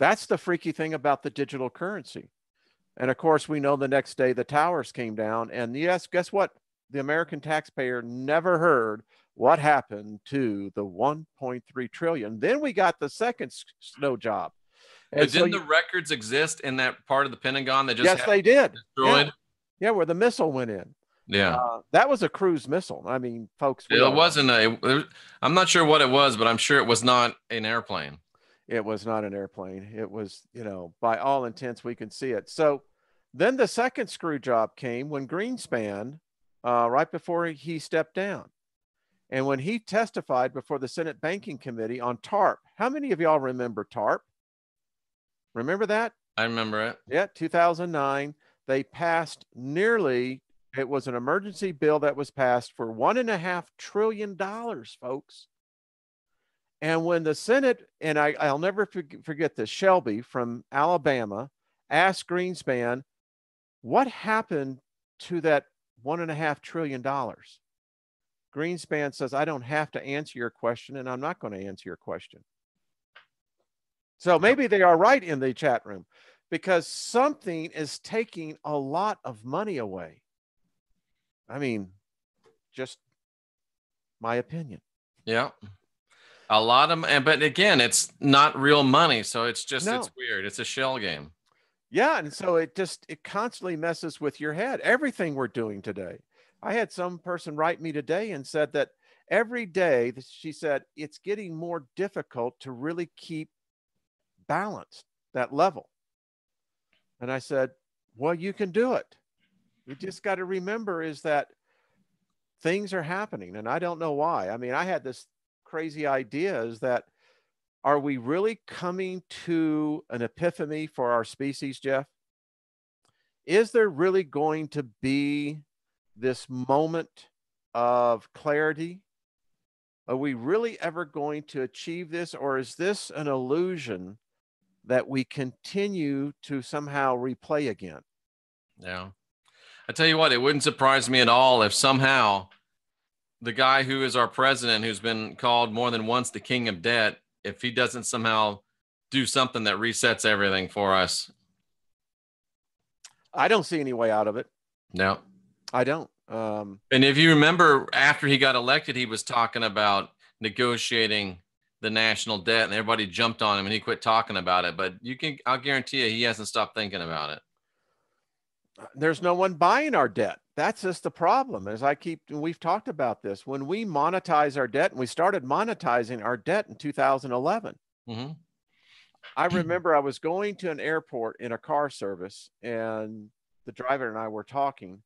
Speaker 2: That's the freaky thing about the digital currency. And of course, we know the next day the towers came down. And yes, guess what? The American taxpayer never heard what happened to the 1.3 trillion. Then we got the second snow job.
Speaker 1: And but didn't the records exist in that part of the Pentagon that just
Speaker 2: yes, they did.
Speaker 1: Destroyed?
Speaker 2: Yeah, where the missile went in.
Speaker 1: Yeah.
Speaker 2: That was a cruise missile. I mean, folks.
Speaker 1: It wasn't I'm not sure what it was, but I'm sure it was not an airplane.
Speaker 2: It was not an airplane. It was, by all intents, we can see it. So then the second screw job came when Greenspan, right before he stepped down. And when he testified before the Senate Banking Committee on TARP. How many of y'all remember TARP? Remember that?
Speaker 1: I remember it.
Speaker 2: Yeah, 2009. They passed it was an emergency bill that was passed for $1.5 trillion, folks. And when the Senate, and I'll never forget this, Shelby from Alabama asked Greenspan, what happened to that $1.5 trillion? Greenspan says, I don't have to answer your question, and I'm not going to answer your question. So maybe they are right in the chat room, because something is taking a lot of money away. I mean, just my opinion.
Speaker 1: Yeah. A lot of, but again, it's not real money. So it's just, It's weird. It's a shell game.
Speaker 2: Yeah. And so it constantly messes with your head. Everything we're doing today. I had some person write me today and said that every day, she said, it's getting more difficult to really keep balanced, that level. And I said, well, you can do it. You just got to remember is that things are happening, and I don't know why. I mean, I had this crazy idea is that, are we really coming to an epiphany for our species, Jeff? Is there really going to be this moment of clarity? Are we really ever going to achieve this, or is this an illusion that we continue to somehow replay again?
Speaker 1: Yeah. I tell you what, it wouldn't surprise me at all if somehow the guy who is our president, who's been called more than once the king of debt, if he doesn't somehow do something that resets everything for us.
Speaker 2: I don't see any way out of it.
Speaker 1: No,
Speaker 2: I don't.
Speaker 1: And if you remember, after he got elected, he was talking about negotiating the national debt, and everybody jumped on him and he quit talking about it. But I'll guarantee you, he hasn't stopped thinking about it.
Speaker 2: There's no one buying our debt. That's just the problem. We've talked about this. When we monetize our debt, and we started monetizing our debt in 2011.
Speaker 1: Mm-hmm.
Speaker 2: I remember I was going to an airport in a car service, and the driver and I were talking,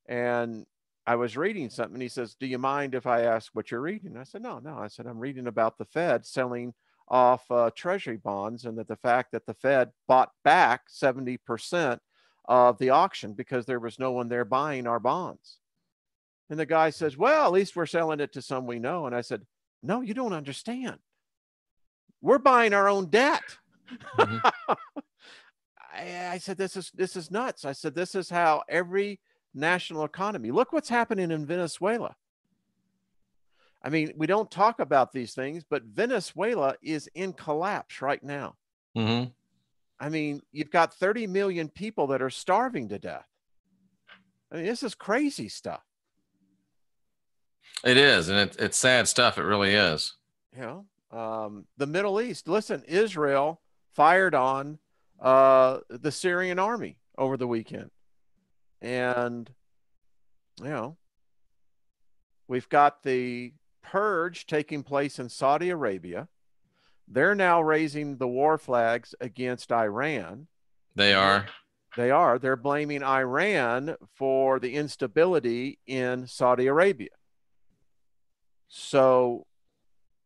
Speaker 2: and I was reading something. He says, do you mind if I ask what you're reading? I said, no. I said, I'm reading about the Fed selling off treasury bonds, and that the fact that the Fed bought back 70% of the auction because there was no one there buying our bonds. And the guy says, well, at least we're selling it to some we know. And I said, no, you don't understand. We're buying our own debt. Mm-hmm. I said, this is nuts. I said, this is how every national economy, look what's happening in Venezuela. I mean, we don't talk about these things, but Venezuela is in collapse right now. Mm-hmm. I mean, you've got 30 million people that are starving to death. I mean, this is crazy stuff.
Speaker 1: It is, and it's sad stuff. It really is.
Speaker 2: You know, the Middle East. Listen, Israel fired on the Syrian army over the weekend. And, you know, we've got the purge taking place in Saudi Arabia. They're now raising the war flags against Iran.
Speaker 1: They are.
Speaker 2: They are. They're blaming Iran for the instability in Saudi Arabia. So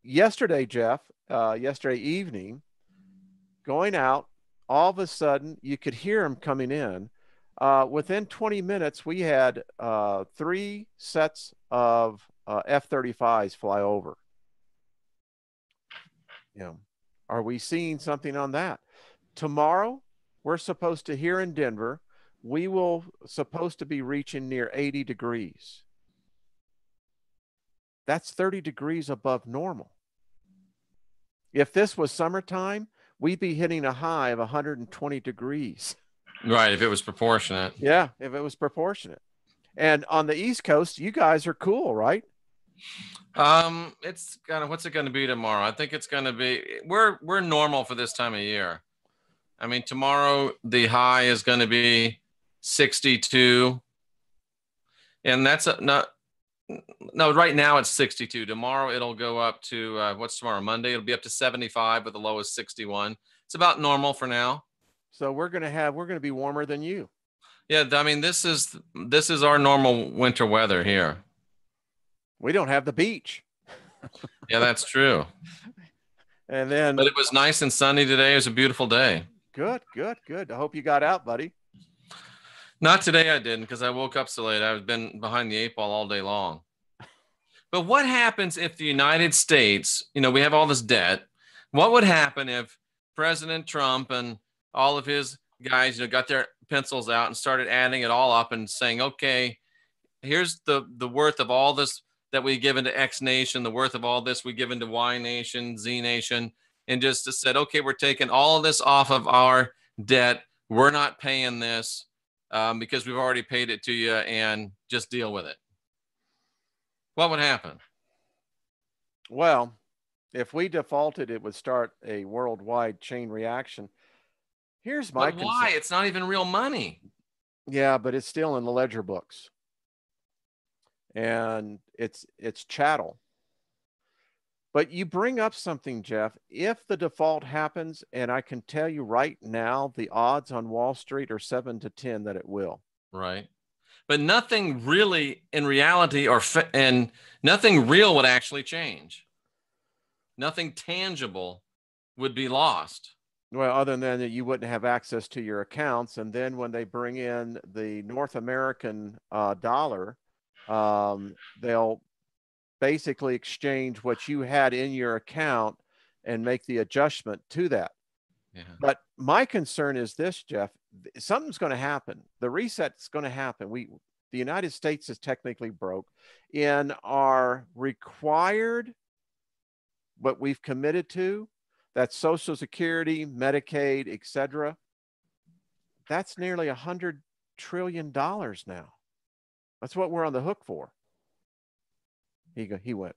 Speaker 2: yesterday, Jeff, yesterday evening, going out, all of a sudden you could hear them coming in. Within 20 minutes, we had 3 sets of F-35s fly over. You know, are we seeing something on that? Tomorrow, we're supposed to, here in Denver, we will supposed to be reaching near 80 degrees. That's 30 degrees above normal. If this was summertime, we'd be hitting a high of 120 degrees.
Speaker 1: Right, if it was proportionate.
Speaker 2: Yeah, if it was proportionate. And on the East Coast, you guys are cool, right?
Speaker 1: It's kind of, what's it going to be tomorrow? I think it's going to be, we're normal for this time of year. I mean, tomorrow the high is going to be 62, and that's no, right now it's 62. Tomorrow it'll go up to what's tomorrow? Monday. It'll be up to 75 with the low is 61. It's about normal for now.
Speaker 2: So we're going to be warmer than you.
Speaker 1: Yeah, I mean, this is our normal winter weather here.
Speaker 2: We don't have the beach.
Speaker 1: Yeah, that's true.
Speaker 2: And then,
Speaker 1: but it was nice and sunny today. It was a beautiful day.
Speaker 2: Good. I hope you got out, buddy.
Speaker 1: Not today, I didn't, because I woke up so late. I've been behind the 8 ball all day long. But what happens if the United States, you know, we have all this debt. What would happen if President Trump and all of his guys, you know, got their pencils out and started adding it all up and saying, okay, here's the worth of all this that we give into X nation, the worth of all this we give into Y nation, Z nation, and just said, okay, we're taking all of this off of our debt. We're not paying this because we've already paid it to you, and just deal with it. What would happen?
Speaker 2: Well, if we defaulted, it would start a worldwide chain reaction. Here's my concern.
Speaker 1: Why? It's not even real money.
Speaker 2: Yeah, but it's still in the ledger books. And it's chattel. But you bring up something, Jeff. If the default happens, and I can tell you right now, the odds on Wall Street are 7 to 10 that it will.
Speaker 1: Right. But nothing really in reality and nothing real would actually change. Nothing tangible would be lost.
Speaker 2: Well, other than that, you wouldn't have access to your accounts. And then when they bring in the North American dollar, they'll basically exchange what you had in your account and make the adjustment to that. Yeah. But my concern is this, Jeff, something's going to happen. The reset's going to happen. The United States is technically broke in our required, what we've committed to, that's Social Security, Medicaid, etc. That's nearly $100 trillion now. That's what we're on the hook for. He went.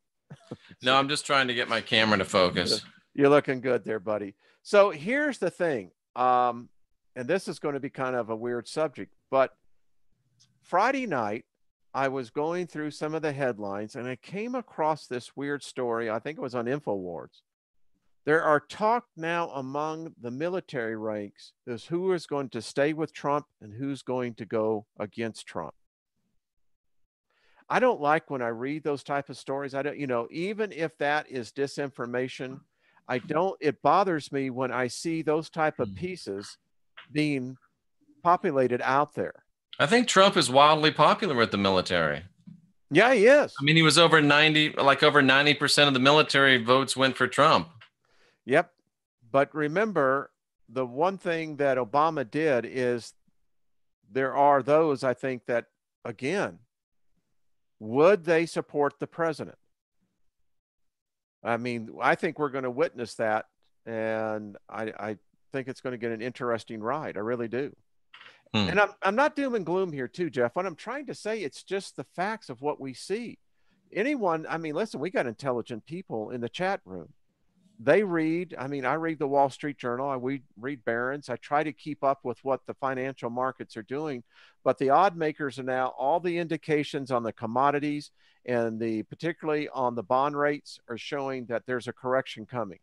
Speaker 1: No, I'm just trying to get my camera to focus.
Speaker 2: You're looking good there, buddy. So here's the thing. And this is going to be kind of a weird subject, but Friday night, I was going through some of the headlines and I came across this weird story. I think it was on InfoWars. There are talk now among the military ranks as who is going to stay with Trump and who's going to go against Trump. I don't like when I read those type of stories. I don't, you know, even if that is disinformation, it bothers me when I see those type of pieces being populated out there.
Speaker 1: I think Trump is wildly popular with the military.
Speaker 2: Yeah, he is.
Speaker 1: I mean, he was over 90% of the military votes went for Trump.
Speaker 2: Yep. But remember, the one thing that Obama did is there are those, I think, that, again, would they support the president? I mean, I think we're going to witness that. And I think it's going to get an interesting ride. I really do. And I'm not doom and gloom here too, Jeff. What I'm trying to say, it's just the facts of what we see. Anyone, I mean, listen, we got intelligent people in the chat room. They read, I mean, I read the Wall Street Journal, we read Barron's. I try to keep up with what the financial markets are doing, but the odd makers are now, all the indications on the commodities and particularly on the bond rates are showing that there's a correction coming.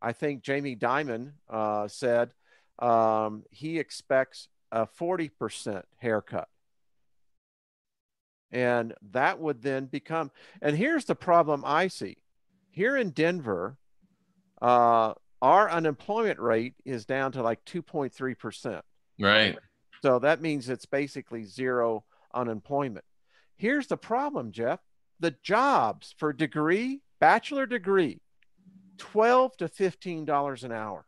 Speaker 2: I think Jamie Dimon said he expects a 40% haircut. And that would then become, and here's the problem I see. Here in Denver, our unemployment rate is down to like 2.3%.
Speaker 1: Right.
Speaker 2: So that means it's basically zero unemployment. Here's the problem, Jeff. The jobs for bachelor degree, $12 to $15 an hour.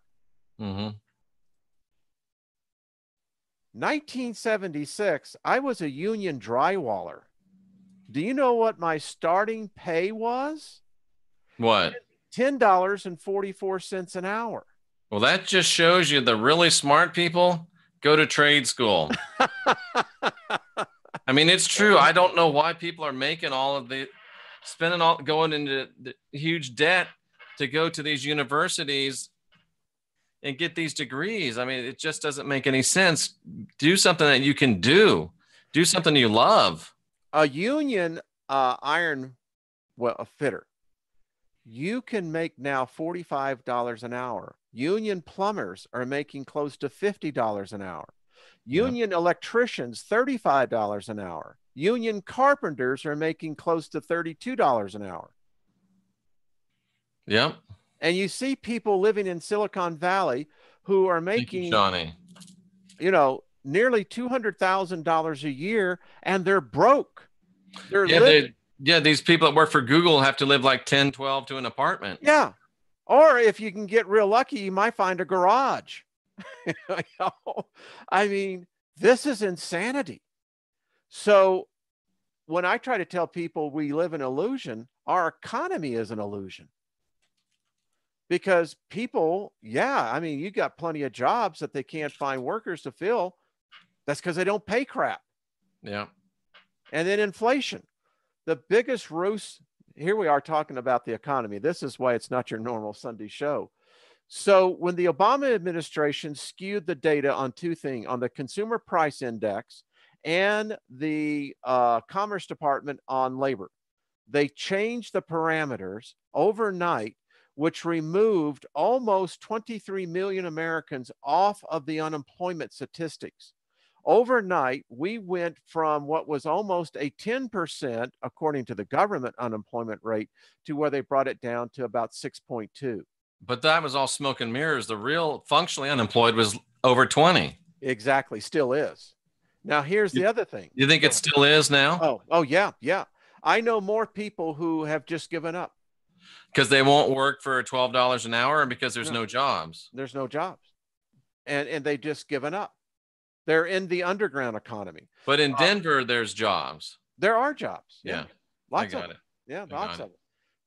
Speaker 2: 1976, I was a union drywaller. Do you know what my starting pay was?
Speaker 1: What?
Speaker 2: $10.44 an hour.
Speaker 1: Well, that just shows you the really smart people go to trade school. I mean, it's true. I don't know why people are making going into the huge debt to go to these universities and get these degrees. I mean, it just doesn't make any sense. Do something that you can do. Do something you love.
Speaker 2: A union iron a fitter, you can make now $45 an hour. Union plumbers are making close to $50 an hour. Union electricians, $35 an hour. Union carpenters are making close to $32 an hour.
Speaker 1: Yep.
Speaker 2: And you see people living in Silicon Valley who are making,
Speaker 1: Johnny,
Speaker 2: nearly $200,000 a year, and they're broke.
Speaker 1: These people that work for Google have to live like 10, 12 to an apartment.
Speaker 2: Yeah. Or if you can get real lucky, you might find a garage. I mean, this is insanity. So when I try to tell people we live in illusion, our economy is an illusion. Because people, I mean, you got plenty of jobs that they can't find workers to fill. That's because they don't pay crap.
Speaker 1: Yeah.
Speaker 2: And then inflation. The biggest roost, here we are talking about the economy. This is why it's not your normal Sunday show. So when the Obama administration skewed the data on two things, on the consumer price index and the Commerce Department on labor, they changed the parameters overnight, which removed almost 23 million Americans off of the unemployment statistics. Overnight, we went from what was almost a 10%, according to the government, unemployment rate to where they brought it down to about 6.2.
Speaker 1: But that was all smoke and mirrors. The real functionally unemployed was over 20.
Speaker 2: Exactly, still is. Now, here's the other thing.
Speaker 1: You think it still is now?
Speaker 2: Oh, yeah. I know more people who have just given up.
Speaker 1: Because they won't work for $12 an hour, and because there's no jobs.
Speaker 2: There's no jobs. And they just given up. They're in the underground economy.
Speaker 1: But in Denver, there's jobs.
Speaker 2: There are jobs.
Speaker 1: Yeah.
Speaker 2: Lots of it. Yeah, lots of it.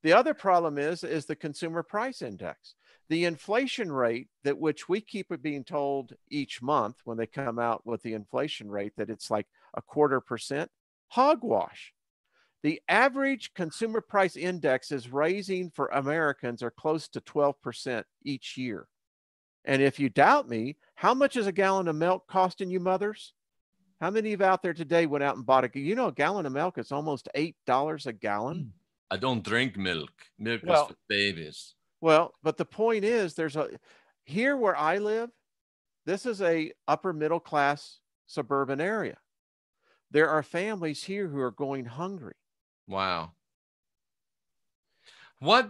Speaker 2: The other problem is the consumer price index. The inflation rate that which we keep being told each month when they come out with the inflation rate that it's like 0.25%, hogwash. The average consumer price index is raising for Americans are close to 12% each year. And if you doubt me, how much is a gallon of milk costing you mothers? How many of you out there today went out and bought a gallon of milk is almost $8 a gallon?
Speaker 1: I don't drink milk. Milk is for babies.
Speaker 2: Well, but the point is here where I live, this is a upper middle class suburban area. There are families here who are going hungry.
Speaker 1: Wow. What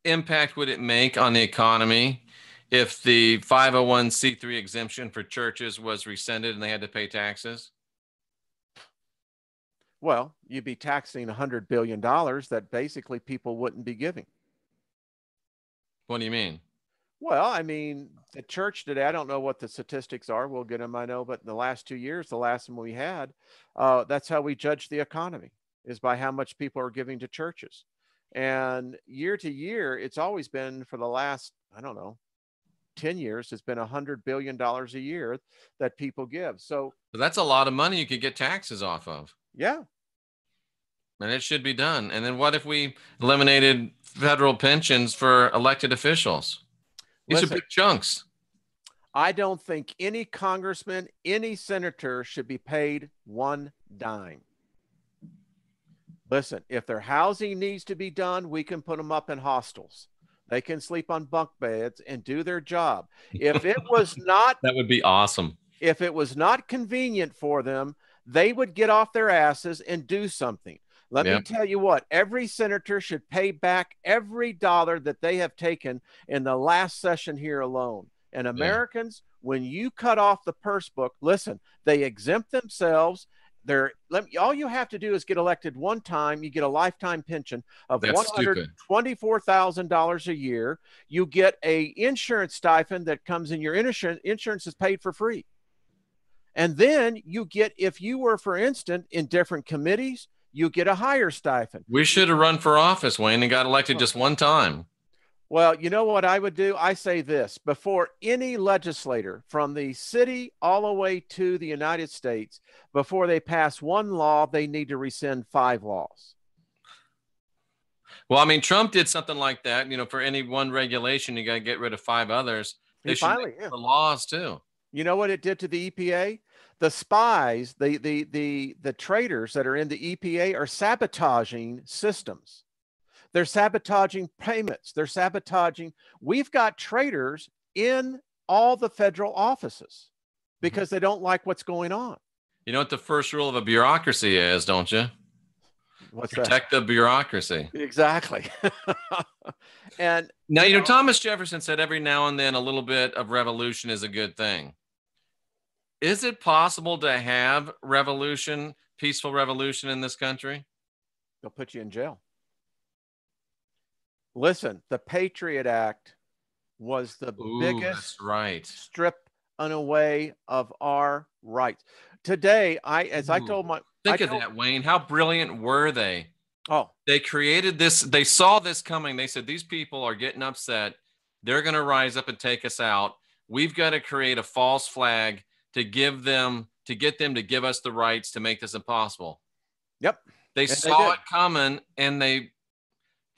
Speaker 1: impact would it make on the economy if the 501c3 exemption for churches was rescinded and they had to pay taxes?
Speaker 2: Well, you'd be taxing $100 billion that basically people wouldn't be giving.
Speaker 1: What do you mean?
Speaker 2: Well, I mean, the church today, I don't know what the statistics are. We'll get them, I know, but in the last 2 years, the last one we had, that's how we judge the economy, is by how much people are giving to churches. And year to year, it's always been for the last, I don't know, 10 years, it's been $100 billion a year that people give. So
Speaker 1: that's a lot of money you could get taxes off of.
Speaker 2: Yeah.
Speaker 1: And it should be done. And then what if we eliminated federal pensions for elected officials? These are big chunks.
Speaker 2: I don't think any congressman, any senator should be paid one dime. Listen, if their housing needs to be done, we can put them up in hostels. They can sleep on bunk beds and do their job. If it was not,
Speaker 1: that would be awesome.
Speaker 2: If it was not convenient for them, they would get off their asses and do something. Let me tell you what, every senator should pay back every dollar that they have taken in the last session here alone. And Americans, when you cut off the purse book, listen, they exempt themselves. All you have to do is get elected one time. You get a lifetime pension of $124,000 a year. You get a insurance stipend that comes in your insurance. Insurance is paid for free. And then you get, if you were, for instance, in different committees, you get a higher stipend.
Speaker 1: We should have run for office, Wayne, and got elected just one time.
Speaker 2: Well, you know what I would do? I say this: before any legislator from the city all the way to the United States, before they pass one law, they need to rescind 5 laws.
Speaker 1: Well, I mean, Trump did something like that. You know, for any one regulation, you got to get rid of 5 others. They should make the laws too.
Speaker 2: You know what it did to the EPA? The spies, the traitors that are in the EPA are sabotaging systems. They're sabotaging payments. They're sabotaging. We've got traitors in all the federal offices because they don't like what's going on.
Speaker 1: You know what the first rule of a bureaucracy is, don't you?
Speaker 2: What's
Speaker 1: Protect the bureaucracy.
Speaker 2: Exactly. And
Speaker 1: now, you know, Thomas Jefferson said every now and then a little bit of revolution is a good thing. Is it possible to have revolution, peaceful revolution in this country?
Speaker 2: They'll put you in jail. Listen, the Patriot Act was the biggest strip away of our rights. Today, I told my...
Speaker 1: Think of that, Wayne. How brilliant were they?
Speaker 2: Oh.
Speaker 1: They created this. They saw this coming. They said, these people are getting upset. They're going to rise up and take us out. We've got to create a false flag to get them to give us the rights to make this impossible.
Speaker 2: Yep.
Speaker 1: They saw it coming, and they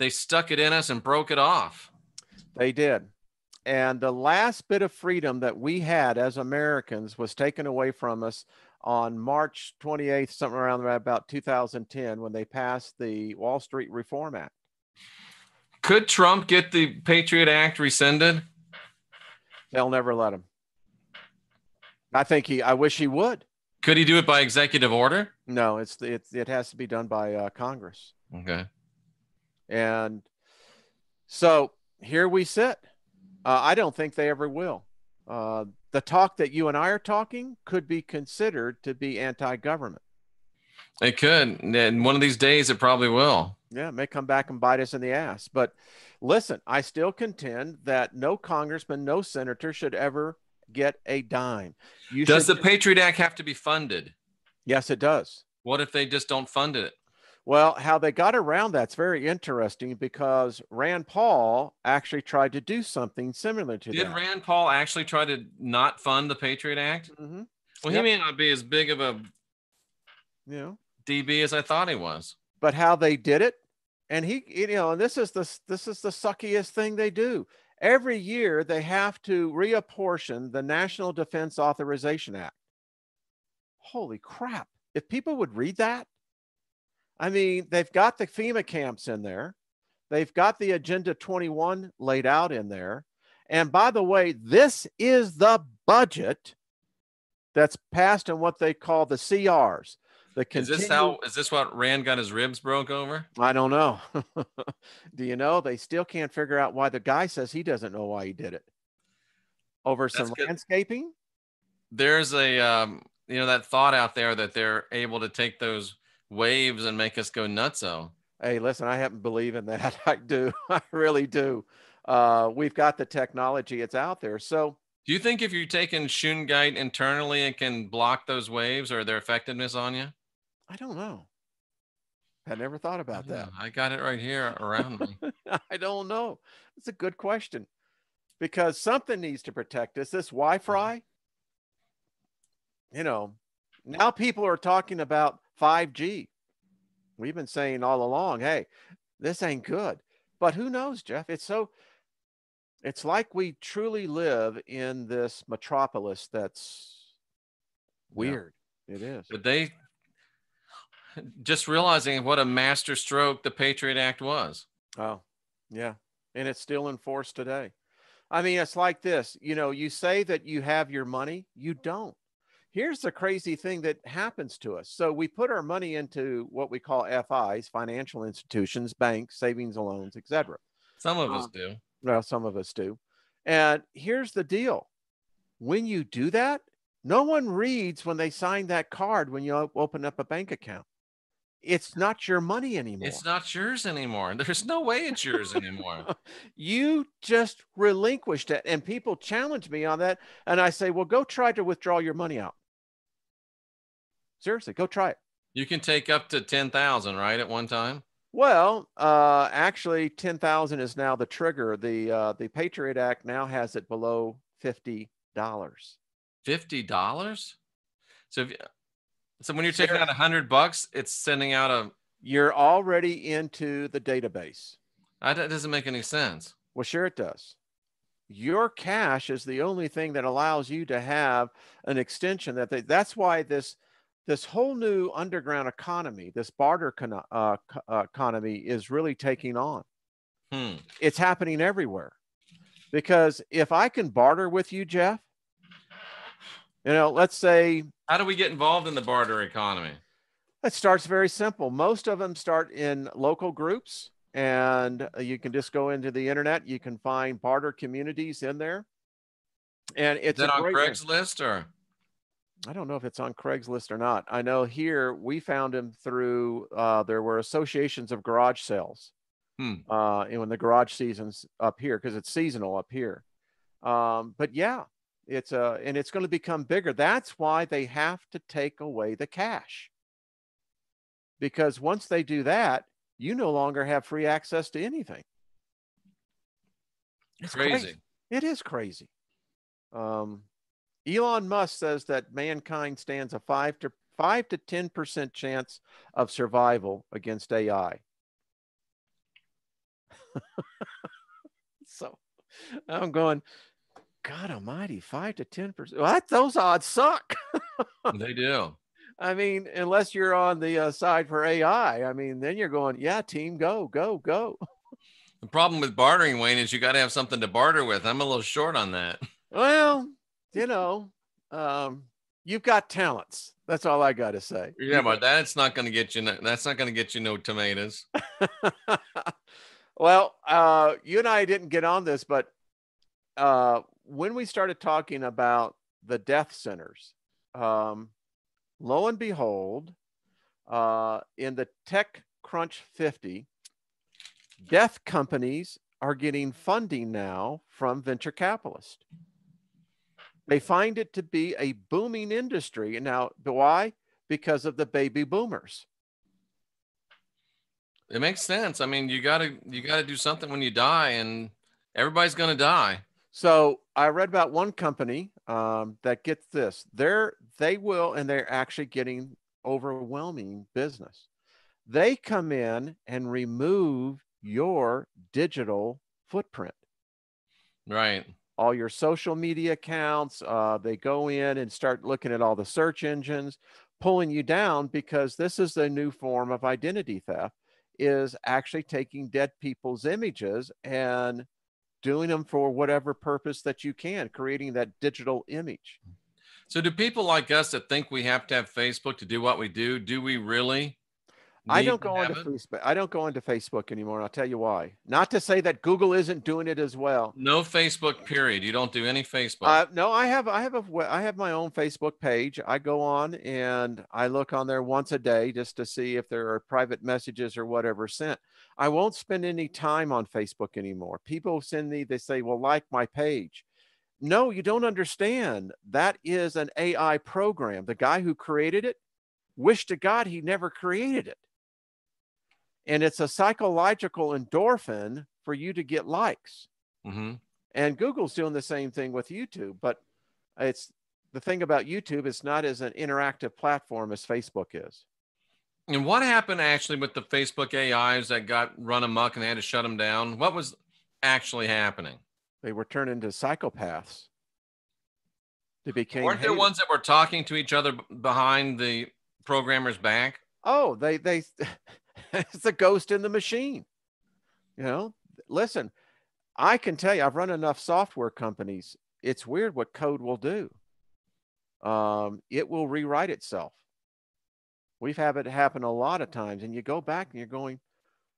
Speaker 1: stuck it in us and broke it off.
Speaker 2: They did. And the last bit of freedom that we had as Americans was taken away from us on March 28th, something around about 2010, when they passed the Wall Street Reform Act.
Speaker 1: Could Trump get the Patriot Act rescinded?
Speaker 2: They'll never let him. I wish he would.
Speaker 1: Could he do it by executive order?
Speaker 2: No, it has to be done by Congress.
Speaker 1: Okay.
Speaker 2: And so here we sit. I don't think they ever will. The talk that you and I are talking could be considered to be anti-government.
Speaker 1: It could. And one of these days, it probably will.
Speaker 2: Yeah, it may come back and bite us in the ass. But listen, I still contend that no congressman, no senator should ever get a dime.
Speaker 1: Does the Patriot Act have to be funded?
Speaker 2: Yes, it does.
Speaker 1: What if they just don't fund it?
Speaker 2: Well, how they got around that's very interesting, because Rand Paul actually tried to do something similar to that.
Speaker 1: Did Rand Paul actually try to not fund the Patriot Act?
Speaker 2: Mm-hmm.
Speaker 1: Well, he may not be as big of a DB as I thought he was.
Speaker 2: But how they did it, and and this is the suckiest thing they do. Every year they have to reapportion the National Defense Authorization Act. Holy crap. If people would read that, I mean, they've got the FEMA camps in there. They've got the Agenda 21 laid out in there. And by the way, this is the budget that's passed in what they call the CRs, The
Speaker 1: Is
Speaker 2: continue.
Speaker 1: this what Rand got his ribs broke over?
Speaker 2: I don't know. Do you know they still can't figure out why the guy says he doesn't know why he did it? Over
Speaker 1: That's
Speaker 2: some
Speaker 1: good.
Speaker 2: landscaping?
Speaker 1: There's a that thought out there that they're able to take those waves and make us go nutso.
Speaker 2: Hey, listen, I happen to believe in that. I do. I really do. We've got the technology. It's out there. So
Speaker 1: Do you think if you're taking shungite internally, it can block those waves or their effectiveness on you?
Speaker 2: I don't know. I never thought
Speaker 1: I
Speaker 2: about
Speaker 1: don't know.
Speaker 2: that.
Speaker 1: I got it right here around me.
Speaker 2: I don't know. It's a good question because something needs to protect us. This Wi-Fi, now people are talking about 5G. We've been saying all along, hey, this ain't good. But who knows, Jeff? It's like we truly live in this metropolis that's
Speaker 1: Yeah.
Speaker 2: weird. It is.
Speaker 1: But they just realizing what a master stroke the Patriot Act was.
Speaker 2: Oh, yeah. And it's still in force today. I mean, it's like this, you say that you have your money, you don't. Here's the crazy thing that happens to us. So we put our money into what we call FIs, financial institutions, banks, savings and loans, etc.
Speaker 1: Some of us do.
Speaker 2: Well, some of us do. And here's the deal. When you do that, no one reads when they sign that card when you open up a bank account. It's not your money anymore.
Speaker 1: It's not yours anymore. There's no way it's yours anymore.
Speaker 2: You just relinquished it. And people challenge me on that. And I say, well, go try to withdraw your money out. Seriously, go try it.
Speaker 1: You can take up to 10,000, right, at one time?
Speaker 2: Well, actually, 10,000 is now the trigger. The Patriot Act now has it below $50.
Speaker 1: $50? So when you're taking out $100, it's sending out
Speaker 2: You're already into the database.
Speaker 1: That doesn't make any sense.
Speaker 2: Well, sure it does. Your cash is the only thing that allows you to have an extension that's why this whole new underground economy, this barter economy is really taking on. It's happening everywhere. Because if I can barter with you, Jeff, let's say.
Speaker 1: How do we get involved in the barter economy?
Speaker 2: It starts very simple. Most of them start in local groups, and you can just go into the internet. You can find barter communities in there. And it's
Speaker 1: on Craigslist or?
Speaker 2: I don't know if it's on Craigslist or not. I know here we found them through, there were associations of garage sales. And when the garage season's up here, because it's seasonal up here. But yeah, and it's going to become bigger. That's why they have to take away the cash. Because once they do that, you no longer have free access to anything. It's crazy. It is crazy. Elon Musk says that mankind stands a 5 to 10% chance of survival against AI. So I'm going, God almighty, 5 to 10%. Well, those odds suck.
Speaker 1: They do.
Speaker 2: I mean, unless you're on the side for AI, I mean, then you're going, yeah, team, go, go, go.
Speaker 1: The problem with bartering, Wayne, is you got to have something to barter with. I'm a little short on that.
Speaker 2: Well, you've got talents. That's all I got to say.
Speaker 1: Yeah, but that's not going to get you. That's not going to get you no tomatoes.
Speaker 2: Well, you and I didn't get on this, but when we started talking about the death centers, lo and behold, in the TechCrunch 50, death companies are getting funding now from venture capitalists. They find it to be a booming industry. Now, why? Because of the baby boomers.
Speaker 1: It makes sense. I mean, you gotta do something when you die, and everybody's gonna die.
Speaker 2: So I read about one company that gets this. They will, and they're actually getting overwhelming business. They come in and remove your digital footprint.
Speaker 1: Right.
Speaker 2: All your social media accounts. They go in and start looking at all the search engines, pulling you down, because this is the new form of identity theft, is actually taking dead people's images and doing them for whatever purpose that you can, creating that digital image.
Speaker 1: So do people like us that think we have to have Facebook to do what we do we really
Speaker 2: I
Speaker 1: need
Speaker 2: don't
Speaker 1: to
Speaker 2: go onto
Speaker 1: have it?
Speaker 2: Facebook. I don't go into Facebook anymore. And I'll tell you why. Not to say that Google isn't doing it as well.
Speaker 1: No Facebook, period. You don't do any Facebook.
Speaker 2: No, I have my own Facebook page. I go on and I look on there once a day just to see if there are private messages or whatever sent. I won't spend any time on Facebook anymore. People send me, they say, well, like my page. No, you don't understand. That is an AI program. The guy who created it wished to God he never created it. And it's a psychological endorphin for you to get likes.
Speaker 1: Mm-hmm.
Speaker 2: And Google's doing the same thing with YouTube, but it's the thing about YouTube, it's not as an interactive platform as Facebook is.
Speaker 1: And what happened actually with the Facebook AIs that got run amok and they had to shut them down? What was actually happening?
Speaker 2: They were turned into psychopaths. They became
Speaker 1: Weren't there
Speaker 2: haters.
Speaker 1: ones that were talking to each other behind the programmer's back?
Speaker 2: Oh, they it's the ghost in the machine. You know, listen, I can tell you, I've run enough software companies. It's weird what code will do. It will rewrite itself. We've had it happen a lot of times, and you go back and you're going,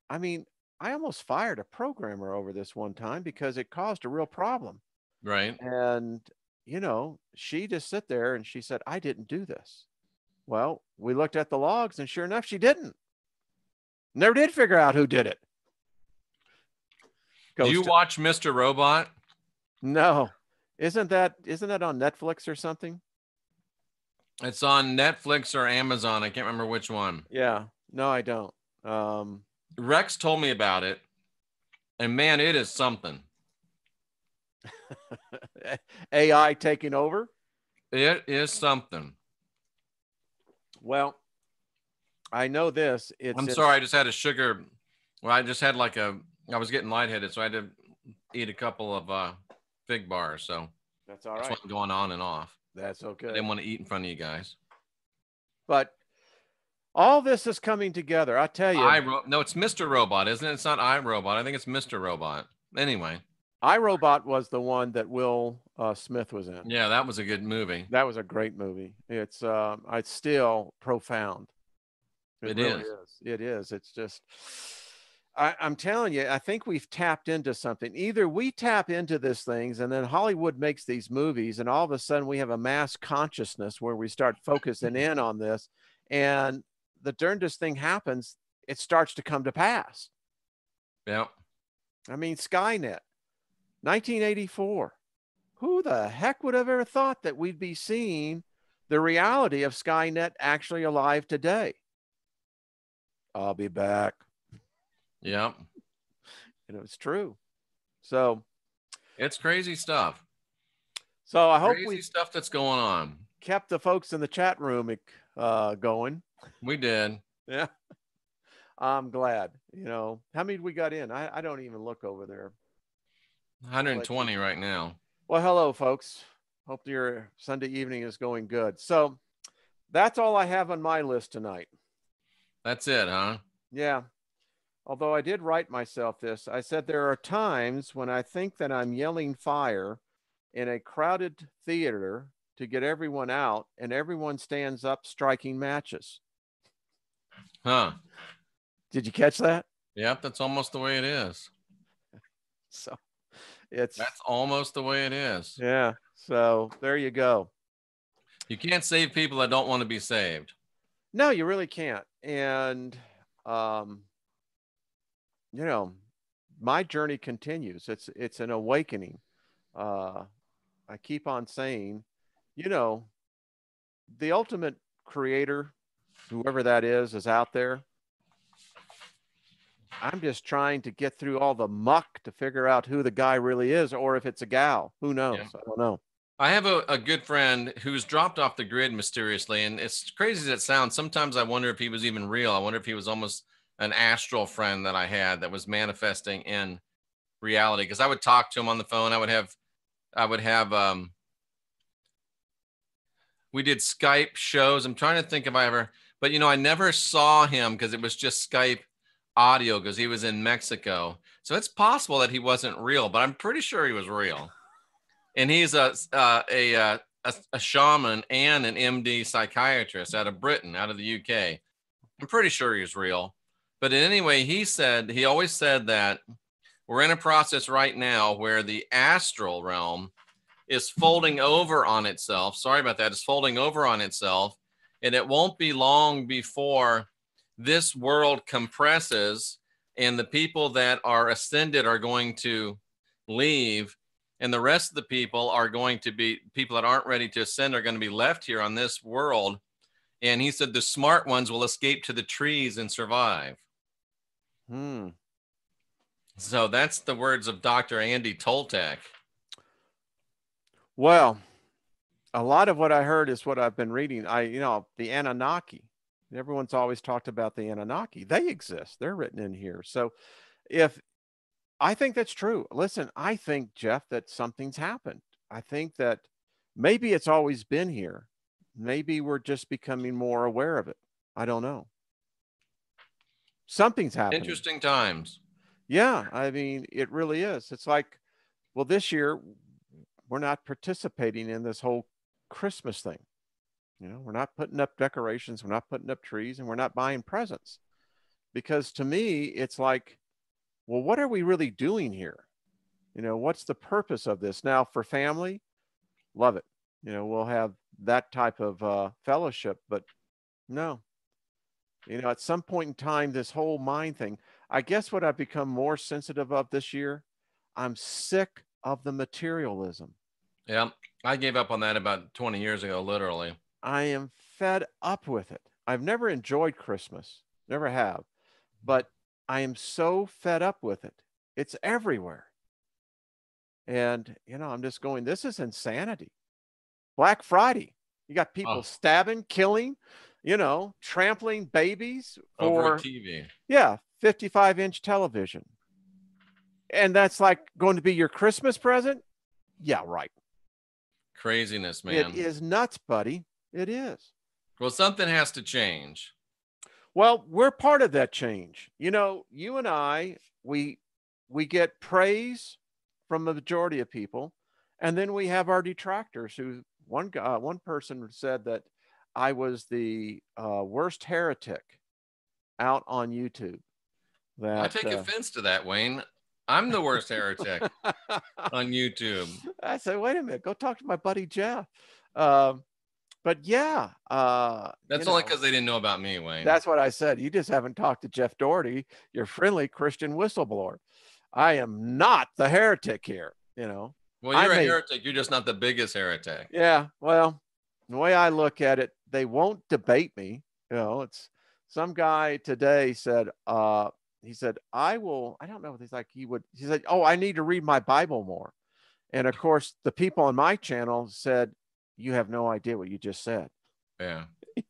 Speaker 2: I mean, I almost fired a programmer over this one time because it caused a real problem.
Speaker 1: Right.
Speaker 2: And, you know, she just sit there and she said, I didn't do this. Well, we looked at the logs and sure enough, she didn't. Never did figure out who did it.
Speaker 1: Do you watch Mr. Robot?
Speaker 2: No. Isn't that on Netflix or something?
Speaker 1: It's on Netflix or Amazon. I can't remember which one.
Speaker 2: Yeah. No, I don't.
Speaker 1: Rex told me about it. And man, it is something.
Speaker 2: AI taking over?
Speaker 1: It is something.
Speaker 2: Well, I know this.
Speaker 1: I'm sorry, I just had a sugar. Well, I just had I was getting lightheaded, so I had to eat a couple of fig bars. So
Speaker 2: that's all right.
Speaker 1: That's why I'm going on and off.
Speaker 2: That's okay.
Speaker 1: I didn't want to eat in front of you guys.
Speaker 2: But all this is coming together. I tell you.
Speaker 1: No, it's Mr. Robot, isn't it? It's not iRobot. I think it's Mr. Robot. Anyway.
Speaker 2: iRobot was the one that Will Smith was in.
Speaker 1: Yeah, that was a good movie.
Speaker 2: That was a great movie. It's still profound.
Speaker 1: It
Speaker 2: really is. It is. It's just, I'm telling you, I think we've tapped into something. Either we tap into these things and then Hollywood makes these movies and all of a sudden we have a mass consciousness where we start focusing in on this and the darndest thing happens, it starts to come to pass.
Speaker 1: Yeah.
Speaker 2: I mean, Skynet, 1984. Who the heck would have ever thought that we'd be seeing the reality of Skynet actually alive today? I'll be back.
Speaker 1: Yeah.
Speaker 2: And it's true. So
Speaker 1: it's crazy stuff.
Speaker 2: So I hope
Speaker 1: crazy stuff that's going on.
Speaker 2: Kept the folks in the chat room going.
Speaker 1: We did.
Speaker 2: Yeah. I'm glad. You know, how many we got in? I don't even look over there.
Speaker 1: 120 right now.
Speaker 2: Well, hello, folks. Hope your Sunday evening is going good. So that's all I have on my list tonight.
Speaker 1: That's it, huh?
Speaker 2: Yeah. Although I did write myself this. I said there are times when I think that I'm yelling fire in a crowded theater to get everyone out, and everyone stands up striking matches.
Speaker 1: Huh.
Speaker 2: Did you catch that?
Speaker 1: Yep, that's almost the way it is.
Speaker 2: So
Speaker 1: that's almost the way it is.
Speaker 2: Yeah. So there you go.
Speaker 1: You can't save people that don't want to be saved.
Speaker 2: No, you really can't. And, you know, my journey continues. It's an awakening. I keep on saying, you know, the ultimate creator, whoever that is out there. I'm just trying to get through all the muck to figure out who the guy really is, or if it's a gal. Who knows? Yeah. I don't know.
Speaker 1: I have a good friend who's dropped off the grid mysteriously. And it's crazy as it sounds. Sometimes I wonder if he was even real. I wonder if he was almost an astral friend that I had that was manifesting in reality. Because I would talk to him on the phone. We did Skype shows. I'm trying to think if I ever, but you know, I never saw him because it was just Skype audio because he was in Mexico. So it's possible that he wasn't real, but I'm pretty sure he was real. And he's a a shaman and an MD psychiatrist out of Britain, out of the UK. I'm pretty sure he's real. But anyway, he always said that we're in a process right now where the astral realm is folding over on itself. Sorry about that. It's folding over on itself. And it won't be long before this world compresses and the people that are ascended are going to leave. And the rest of the people are going to be people that aren't ready to ascend are going to be left here on this world. And he said the smart ones will escape to the trees and survive. So that's the words of Dr. Andy Toltec.
Speaker 2: Well, a lot of what I heard is what I've been reading. The Anunnaki. Everyone's always talked about the Anunnaki. They exist. They're written in here. So I think that's true. Listen, I think, Jeff, that something's happened. I think that maybe it's always been here. Maybe we're just becoming more aware of it. I don't know. Something's happening.
Speaker 1: Interesting times.
Speaker 2: Yeah, I mean, it really is. It's like, well, this year we're not participating in this whole Christmas thing. We're not putting up decorations, we're not putting up trees, and we're not buying presents. Because to me, it's like, well, what are we really doing here? What's the purpose of this? Now, for family, love it. We'll have that type of fellowship, but no. At some point in time, this whole mind thing, I guess what I've become more sensitive of this year, I'm sick of the materialism.
Speaker 1: Yeah, I gave up on that about 20 years ago, literally.
Speaker 2: I am fed up with it. I've never enjoyed Christmas, never have, but I am so fed up with it. It's everywhere. And, I'm just going, this is insanity. Black Friday, you got people stabbing, killing, trampling babies
Speaker 1: over TV.
Speaker 2: Yeah, 55-inch television. And that's like going to be your Christmas present? Yeah, right.
Speaker 1: Craziness, man.
Speaker 2: It is nuts, buddy. It is.
Speaker 1: Well, something has to change.
Speaker 2: Well, we're part of that change. You and I, we get praise from the majority of people, and then we have our detractors. Who one person said that I was the worst heretic out on YouTube.
Speaker 1: I take offense to that, Wayne. I'm the worst heretic on YouTube.
Speaker 2: I said, wait a minute, go talk to my buddy Jeff. But yeah.
Speaker 1: That's only because they didn't know about me, Wayne.
Speaker 2: That's what I said. You just haven't talked to Jeff Doherty, your friendly Christian whistleblower. I am not the heretic here, Well,
Speaker 1: you're a heretic. You're just not the biggest heretic.
Speaker 2: Yeah. Well, the way I look at it, they won't debate me. It's some guy today said, he said, I don't know. He said, oh, I need to read my Bible more. And of course, the people on my channel said, you have no idea what you just said.
Speaker 1: Yeah.
Speaker 2: Yeah.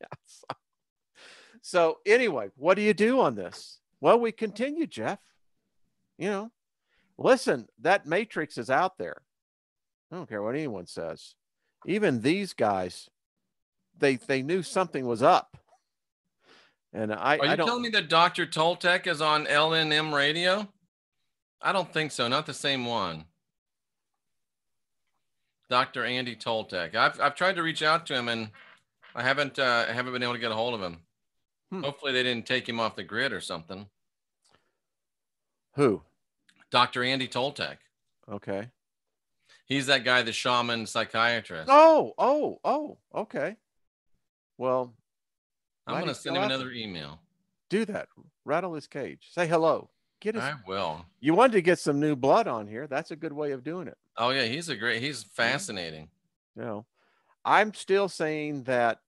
Speaker 2: So anyway, what do you do on this? Well, we continue, Jeff. Listen, that matrix is out there. I don't care what anyone says. Even these guys, they knew something was up. And
Speaker 1: Are you telling me that Dr. Toltec is on LNM radio? I don't think so. Not the same one. Dr. Andy Toltec. I've tried to reach out to him, and I haven't been able to get a hold of him. Hopefully they didn't take him off the grid or something.
Speaker 2: Who?
Speaker 1: Dr. Andy Toltec.
Speaker 2: Okay.
Speaker 1: He's that guy, the shaman psychiatrist.
Speaker 2: Oh, okay. Well,
Speaker 1: I'm going to send him another email.
Speaker 2: Do that. Rattle his cage. Say hello.
Speaker 1: I will.
Speaker 2: You wanted to get some new blood on here. That's a good way of doing it.
Speaker 1: Oh, yeah. He's fascinating.
Speaker 2: I'm still saying that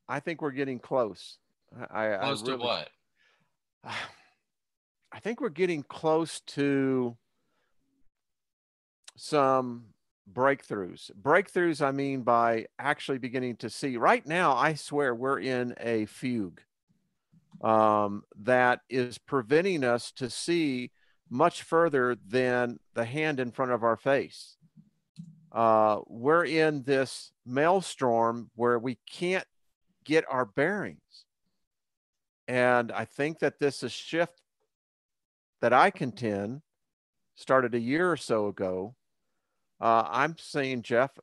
Speaker 2: I think we're getting close.
Speaker 1: Close to what?
Speaker 2: I think we're getting close to some breakthroughs. Breakthroughs, I mean, by actually beginning to see. Right now, I swear we're in a fugue that is preventing us to see much further than the hand in front of our face. We're in this maelstrom where we can't get our bearings. And I think that this is a shift that I contend started a year or so ago. I'm saying, Jeff,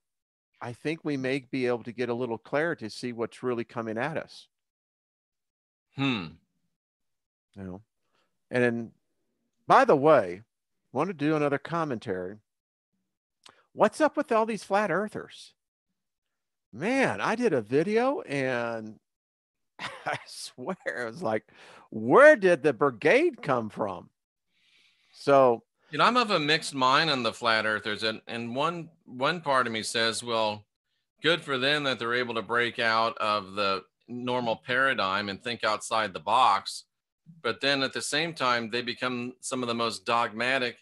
Speaker 2: I think we may be able to get a little clarity to see what's really coming at us.
Speaker 1: Hmm.
Speaker 2: You know, and then, by the way, want to do another commentary. What's up with all these flat earthers? Man, I did a video and I swear it was like, where did the brigade come from? So,
Speaker 1: You know, I'm of a mixed mind on the flat earthers, and one part of me says, well, good for them that they're able to break out of the normal paradigm and think outside the box. But then at the same time, they become some of the most dogmatic,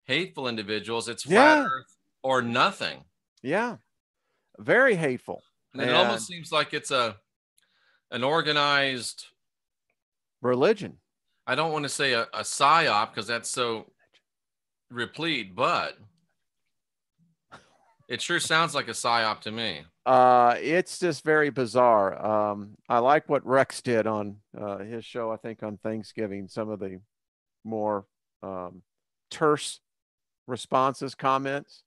Speaker 1: hateful individuals. It's flat
Speaker 2: yeah,
Speaker 1: earth or nothing.
Speaker 2: yeah, very hateful.
Speaker 1: And it
Speaker 2: And
Speaker 1: almost seems like it's an organized,
Speaker 2: religion.
Speaker 1: I don't want to say a psyop because that's so replete, but it sure sounds like a psyop to me.
Speaker 2: It's just very bizarre. I like what Rex did on his show, I think on Thanksgiving, some of the more terse responses, comments.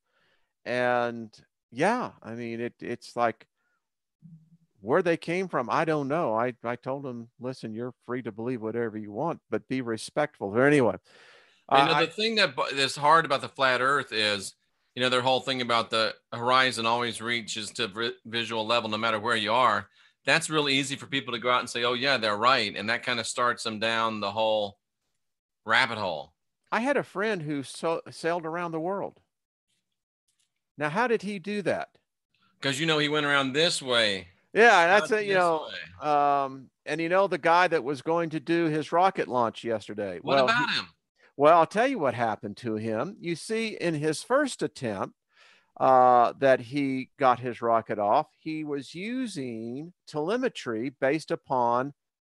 Speaker 2: And yeah, I mean, it's like where they came from, I don't know. I told them, listen, you're free to believe whatever you want, but be respectful. But anyway,
Speaker 1: You know, the thing that's hard about the flat earth is, you know, their whole thing about the horizon always reaches to visual level, no matter where you are. That's really easy for people to go out and say, oh, yeah, they're right. And that kind of starts them down the whole rabbit hole.
Speaker 2: I had a friend who sailed around the world. Now, how did he do that?
Speaker 1: Because, you know, he went around this way.
Speaker 2: Yeah, that's
Speaker 1: Not
Speaker 2: it,
Speaker 1: this way.
Speaker 2: and you know, the guy that was going to do his rocket launch yesterday.
Speaker 1: What about him?
Speaker 2: Well, I'll tell you what happened to him. You see, in his first attempt that he got his rocket off, he was using telemetry based upon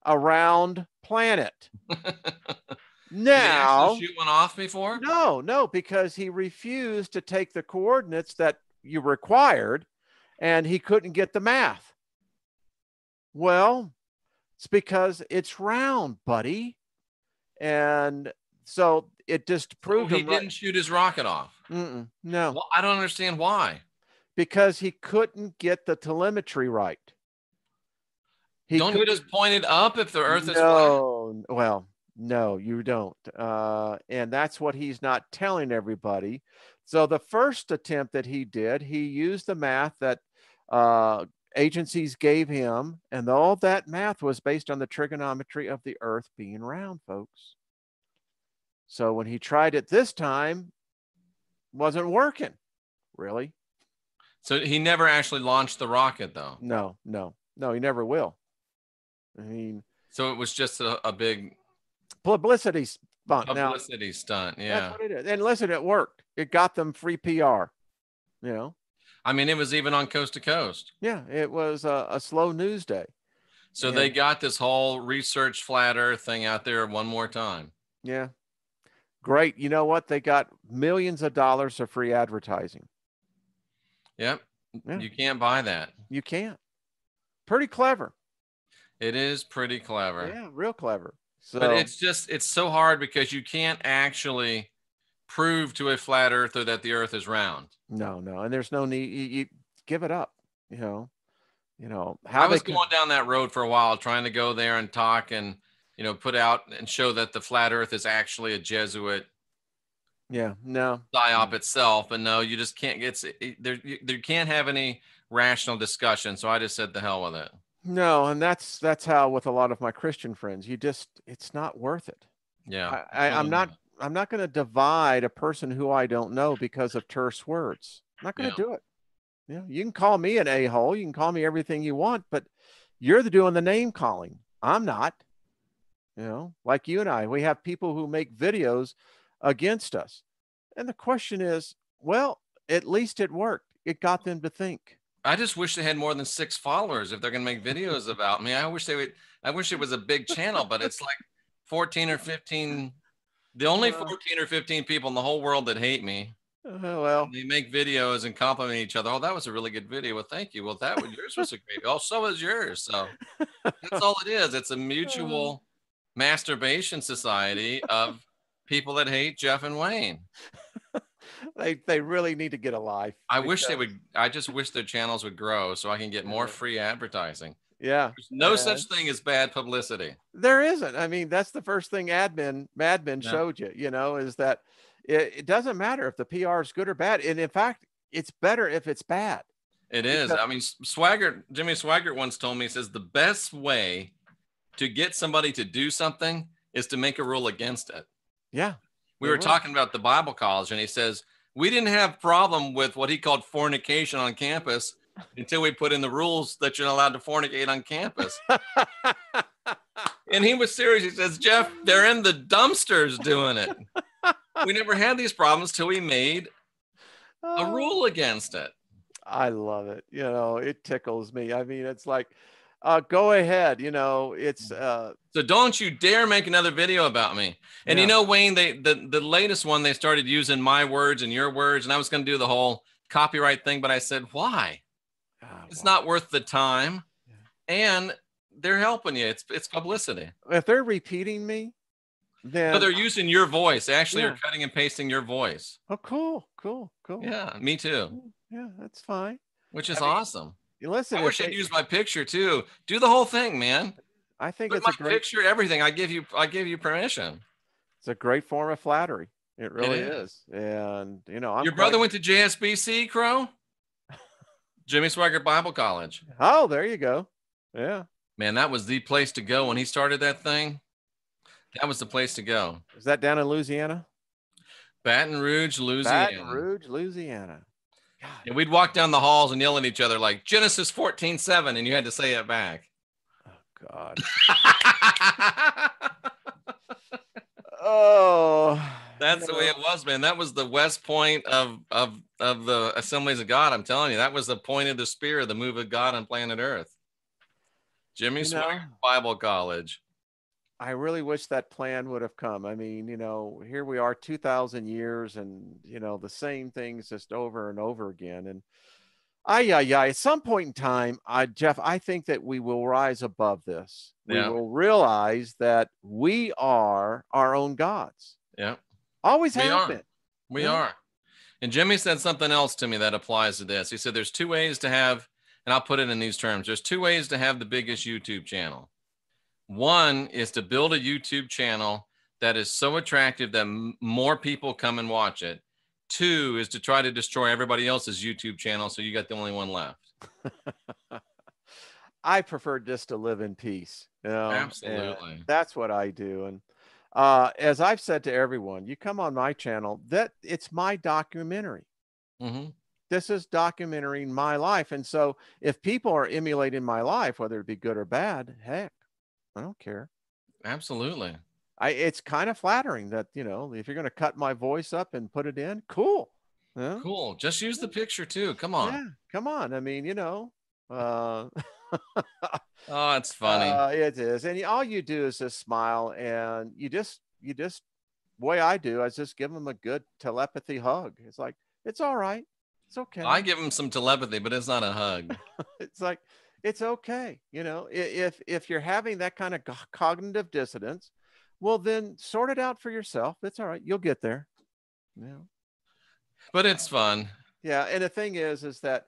Speaker 2: a round planet.
Speaker 1: Did he actually
Speaker 2: Now,
Speaker 1: shoot one off before?
Speaker 2: no, because he refused to take the coordinates that you required, and he couldn't get the math. Well, it's because it's round, buddy. And so it just proved
Speaker 1: he
Speaker 2: him right.
Speaker 1: didn't shoot his rocket off.
Speaker 2: No,
Speaker 1: Well, I don't understand why.
Speaker 2: because he couldn't get the telemetry right.
Speaker 1: Don't you just point it up if the earth is flat?
Speaker 2: No, well, no, you don't. And that's what he's not telling everybody. So the first attempt that he did, he used the math that agencies gave him, and all that math was based on the trigonometry of the earth being round, folks. So when he tried it this time, wasn't working, really.
Speaker 1: So he never actually launched the rocket, though.
Speaker 2: No, he never will. I mean,
Speaker 1: so it was just a big
Speaker 2: publicity stunt.
Speaker 1: Publicity stunt, yeah.
Speaker 2: That's what it is. And listen, it worked. It got them free PR. You know,
Speaker 1: I mean, it was even on Coast to Coast.
Speaker 2: Yeah, it was a slow news day.
Speaker 1: So they got this whole research flat Earth thing out there one more time.
Speaker 2: Yeah, great. You know what? They got millions of dollars of free advertising.
Speaker 1: Yep. Yeah. You can't buy that.
Speaker 2: You can't. Pretty clever.
Speaker 1: It is pretty clever.
Speaker 2: Yeah, real clever. So,
Speaker 1: but it's so hard because you can't actually prove to a flat earther that the earth is round.
Speaker 2: No. And there's no need. You give it up, you know,
Speaker 1: how I was going down that road for a while, trying to go there and talk and, put out and show that the flat earth is actually a Jesuit.
Speaker 2: Yeah, no.
Speaker 1: PSYOP itself. And no, you just can't get there. You can't have any rational discussion. So I just said the hell with it.
Speaker 2: No, and that's how with a lot of my Christian friends, it's not worth it.
Speaker 1: Yeah.
Speaker 2: I'm not going to divide a person who I don't know because of terse words. I'm not going to do it. You can call me an a-hole. You can call me everything you want, but you're doing the name calling. I'm not. Like you and I, we have people who make videos against us. And the question is, well, at least it worked. It got them to think.
Speaker 1: I just wish they had more than 6 followers if they're going to make videos about me. I wish it was a big channel, but it's like 14 or 15. The only 14 or 15 people in the whole world that hate me.
Speaker 2: Well,
Speaker 1: they make videos and compliment each other. Oh, that was a really good video. Well, thank you. Well, yours was a great. Oh, so was yours. So that's all it is. It's a mutual masturbation society of people that hate Jeff and Wayne.
Speaker 2: They really need to get a life.
Speaker 1: I wish they would. I just wish their channels would grow so I can get more free advertising.
Speaker 2: Yeah.
Speaker 1: There's no such thing as bad publicity.
Speaker 2: There isn't. I mean, that's the first thing Mad Men showed you, is that it doesn't matter if the PR is good or bad. And in fact, it's better if it's bad.
Speaker 1: It is. I mean, Jimmy Swaggart once told me, he says, the best way to get somebody to do something is to make a rule against it.
Speaker 2: Yeah.
Speaker 1: We were talking about the Bible college, and he says, we didn't have problem with what he called fornication on campus until we put in the rules that you're not allowed to fornicate on campus. And he was serious. He says, Jeff, they're in the dumpsters doing it. We never had these problems till we made a rule against it.
Speaker 2: I love it. It tickles me. I mean, it's like, go ahead. It's
Speaker 1: so don't you dare make another video about me. And Wayne, the latest one, they started using my words and your words, and I was going to do the whole copyright thing, but I said, why? It's not worth the time. And they're helping you. It's publicity.
Speaker 2: If they're repeating me, then
Speaker 1: so they're using your voice. Actually, you're cutting and pasting your voice.
Speaker 2: Oh, cool.
Speaker 1: Yeah, me too.
Speaker 2: Yeah, that's fine.
Speaker 1: Which is awesome.
Speaker 2: Listen,
Speaker 1: I wish I'd use my picture too. Do the whole thing, man.
Speaker 2: I think
Speaker 1: it's my picture, everything. I give you permission.
Speaker 2: It's a great form of flattery. It really is. And
Speaker 1: your brother went to JSBC, Crow? Jimmy Swaggart Bible College.
Speaker 2: Oh, there you go. Yeah.
Speaker 1: Man, that was the place to go when he started that thing. That was the place to go.
Speaker 2: Is that down in Louisiana?
Speaker 1: Baton Rouge, Louisiana.
Speaker 2: Baton Rouge, Louisiana.
Speaker 1: God. And we'd walk down the halls and yell at each other like Genesis 14:7, and you had to say it back.
Speaker 2: Oh, God. Oh.
Speaker 1: That's the way it was, man. That was the West Point of the Assemblies of God. I'm telling you, that was the point of the spear, the move of God on planet Earth. Jimmy Swaggart Bible College.
Speaker 2: I really wish that plan would have come. I mean, here we are 2,000 years and, the same things just over and over again. And at some point in time, Jeff, I think that we will rise above this.
Speaker 1: Yeah.
Speaker 2: We will realize that we are our own gods.
Speaker 1: Yeah.
Speaker 2: Always have been.
Speaker 1: We are. And Jimmy said something else to me that applies to this. He said, there's two ways to have, and I'll put it in these terms. There's two ways to have the biggest YouTube channel. One is to build a YouTube channel that is so attractive that more people come and watch it. Two is to try to destroy everybody else's YouTube channel so you got the only one left.
Speaker 2: I prefer just to live in peace.
Speaker 1: Absolutely.
Speaker 2: That's what I do. And as I've said to everyone, you come on my channel, that it's my documentary.
Speaker 1: Mm-hmm.
Speaker 2: This is documenting my life. And so if people are emulating my life, whether it be good or bad, heck, I don't care.
Speaker 1: Absolutely.
Speaker 2: It's kind of flattering that, if you're going to cut my voice up and put it in, cool. Yeah.
Speaker 1: Cool. Just use the picture too. Come on.
Speaker 2: Yeah, come on. I mean,
Speaker 1: oh, it's funny.
Speaker 2: It is. And all you do is just smile, and you just way I do, I just give them a good telepathy hug. It's like, it's all right. It's okay.
Speaker 1: I give them some telepathy, but it's not a hug.
Speaker 2: It's like, it's okay. If you're having that kind of cognitive dissonance, well, then sort it out for yourself. It's all right. You'll get there.
Speaker 1: But it's fun.
Speaker 2: Yeah. And the thing is that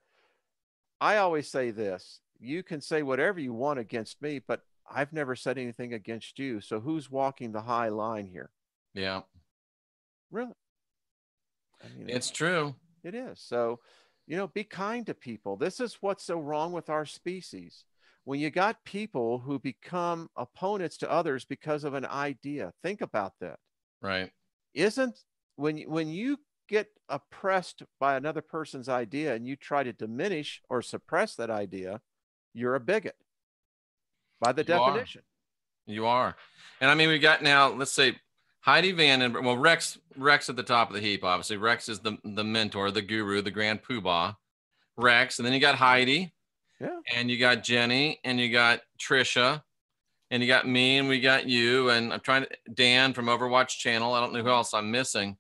Speaker 2: I always say this, you can say whatever you want against me, but I've never said anything against you. So who's walking the high line here?
Speaker 1: Yeah.
Speaker 2: Really?
Speaker 1: It's true.
Speaker 2: It is. So, be kind to people. This is what's so wrong with our species. When you got people who become opponents to others because of an idea, think about that.
Speaker 1: Right.
Speaker 2: When you get oppressed by another person's idea and you try to diminish or suppress that idea, you're a bigot by the definition.
Speaker 1: You are. And I mean, we got now, let's say Heidi Vandenberg. Well, Rex at the top of the heap, obviously. Rex is the mentor, the guru, the grand poobah. Rex. And then you got Heidi.
Speaker 2: Yeah.
Speaker 1: And you got Jenny, and you got Trisha, and you got me, and we got you, and I'm trying to, Dan from Overwatch Channel. I don't know who else I'm missing,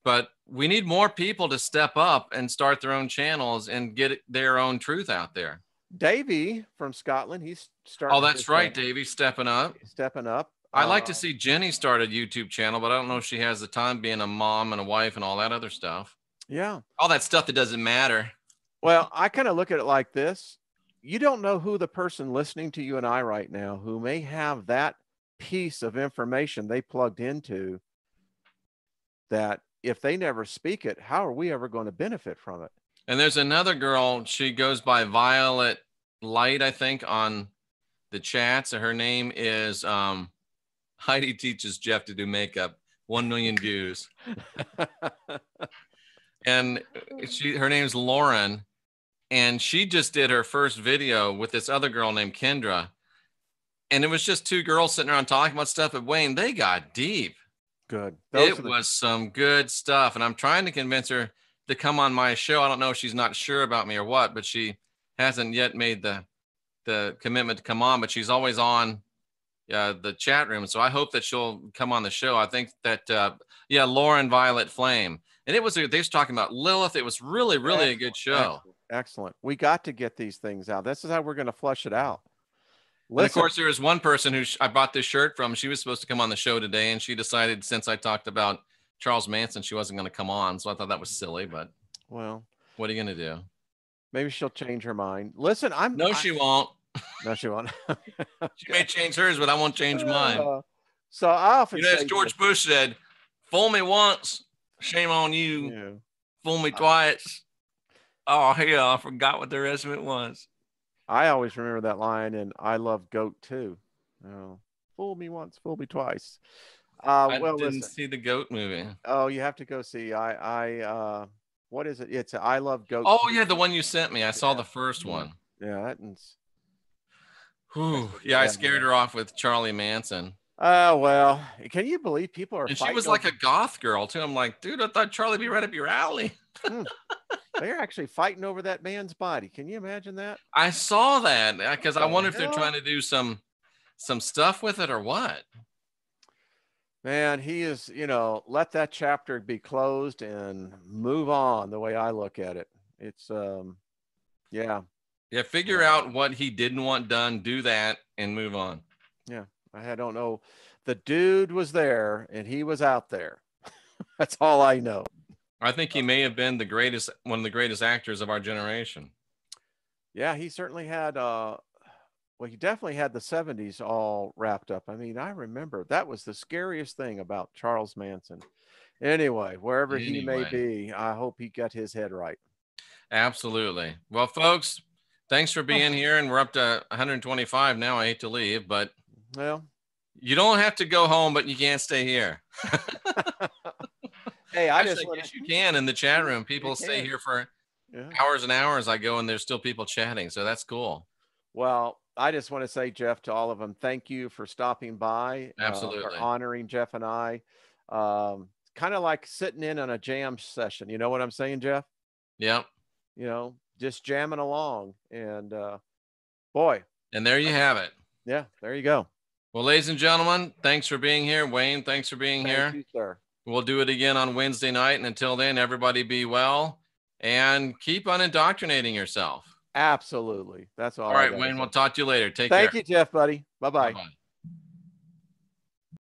Speaker 1: but we need more people to step up and start their own channels and get their own truth out there.
Speaker 2: Davey from Scotland, he's starting.
Speaker 1: Oh, that's right. Davey's stepping up. I'd like to see Jenny start a YouTube channel, but I don't know if she has the time being a mom and a wife and all that other stuff.
Speaker 2: Yeah.
Speaker 1: All that stuff that doesn't matter.
Speaker 2: Well, I kind of look at it like this. You don't know who the person listening to you and I right now who may have that piece of information they plugged into that if they never speak it, how are we ever going to benefit from it?
Speaker 1: And there's another girl, she goes by Violet Light, I think, on the chats. Her name is Heidi Teaches Jeff to Do Makeup, 1 million views. And her name's Lauren, and she just did her first video with this other girl named Kendra. And it was just two girls sitting around talking about stuff. But Wayne, they got deep.
Speaker 2: Good.
Speaker 1: It was some good stuff. And I'm trying to convince her to come on my show. I don't know if she's not sure about me or what, but she hasn't yet made the commitment to come on, but she's always on the chat room. So I hope that she'll come on the show. I think that, Lauren Violet Flame. And they was talking about Lilith. It was really, really a good show.
Speaker 2: Excellent. We got to get these things out. This is how we're going to flush it out.
Speaker 1: And of course, there was one person who I bought this shirt from. She was supposed to come on the show today, and she decided, since I talked about Charles Manson, she wasn't going to come on. So I thought that was silly, but well, what are you going to do?
Speaker 2: Maybe she'll change her mind. Listen,
Speaker 1: she won't.
Speaker 2: No, she won't.
Speaker 1: She may change hers, but I won't change mine.
Speaker 2: So I often say,
Speaker 1: as George Bush said, fool me once, shame on you. Yeah. Fool me twice. Oh, hell, I forgot what the rest of it was.
Speaker 2: I always remember that line, and I love Goat too. Oh, fool me once, fool me twice.
Speaker 1: I didn't see the Goat movie.
Speaker 2: Oh, you have to go see. What is it? It's I Love Goat.
Speaker 1: Oh, yeah, the one you sent me. I saw the first one.
Speaker 2: Yeah, that one's.
Speaker 1: Yeah, I scared her off with Charlie Manson.
Speaker 2: Oh, well, can you believe people are?
Speaker 1: And she was like a goth girl too. I'm like, dude, I thought Charlie be right up your alley.
Speaker 2: They're actually fighting over that man's body. Can you imagine that?
Speaker 1: I saw that because I wonder if they're trying to do some stuff with it or what.
Speaker 2: Man, he is, let that chapter be closed and move on, the way I look at it. It's, yeah.
Speaker 1: Yeah, figure out what he didn't want done, do that, and move on.
Speaker 2: Yeah, I don't know. The dude was there, and he was out there. That's all I know.
Speaker 1: I think he may have been one of the greatest actors of our generation.
Speaker 2: Yeah, he certainly had, he definitely had the 70s all wrapped up. I mean, I remember that was the scariest thing about Charles Manson. Anyway, wherever he may be, I hope he got his head right.
Speaker 1: Absolutely. Well, folks, thanks for being here. And we're up to 125 now. I hate to leave, but you don't have to go home, but you can't stay here.
Speaker 2: Hey,
Speaker 1: Actually, I guess you can in the chat room. People stay here for hours and hours. I go and there's still people chatting. So that's cool.
Speaker 2: Well, I just want to say, Jeff, to all of them, thank you for stopping by.
Speaker 1: Absolutely.
Speaker 2: For honoring Jeff and I. Kind of like sitting in on a jam session. You know what I'm saying, Jeff?
Speaker 1: Yep.
Speaker 2: Just jamming along. And boy.
Speaker 1: And there you have it.
Speaker 2: Yeah, there you go.
Speaker 1: Well, ladies and gentlemen, thanks for being here. Wayne, thanks for being here.
Speaker 2: Thank you, sir.
Speaker 1: We'll do it again on Wednesday night. And until then, everybody be well and keep on indoctrinating yourself.
Speaker 2: Absolutely. That's all.
Speaker 1: All right, Wayne, we'll talk to you later. Take care.
Speaker 2: Thank you, Jeff, buddy. Bye-bye.
Speaker 1: Bye-bye.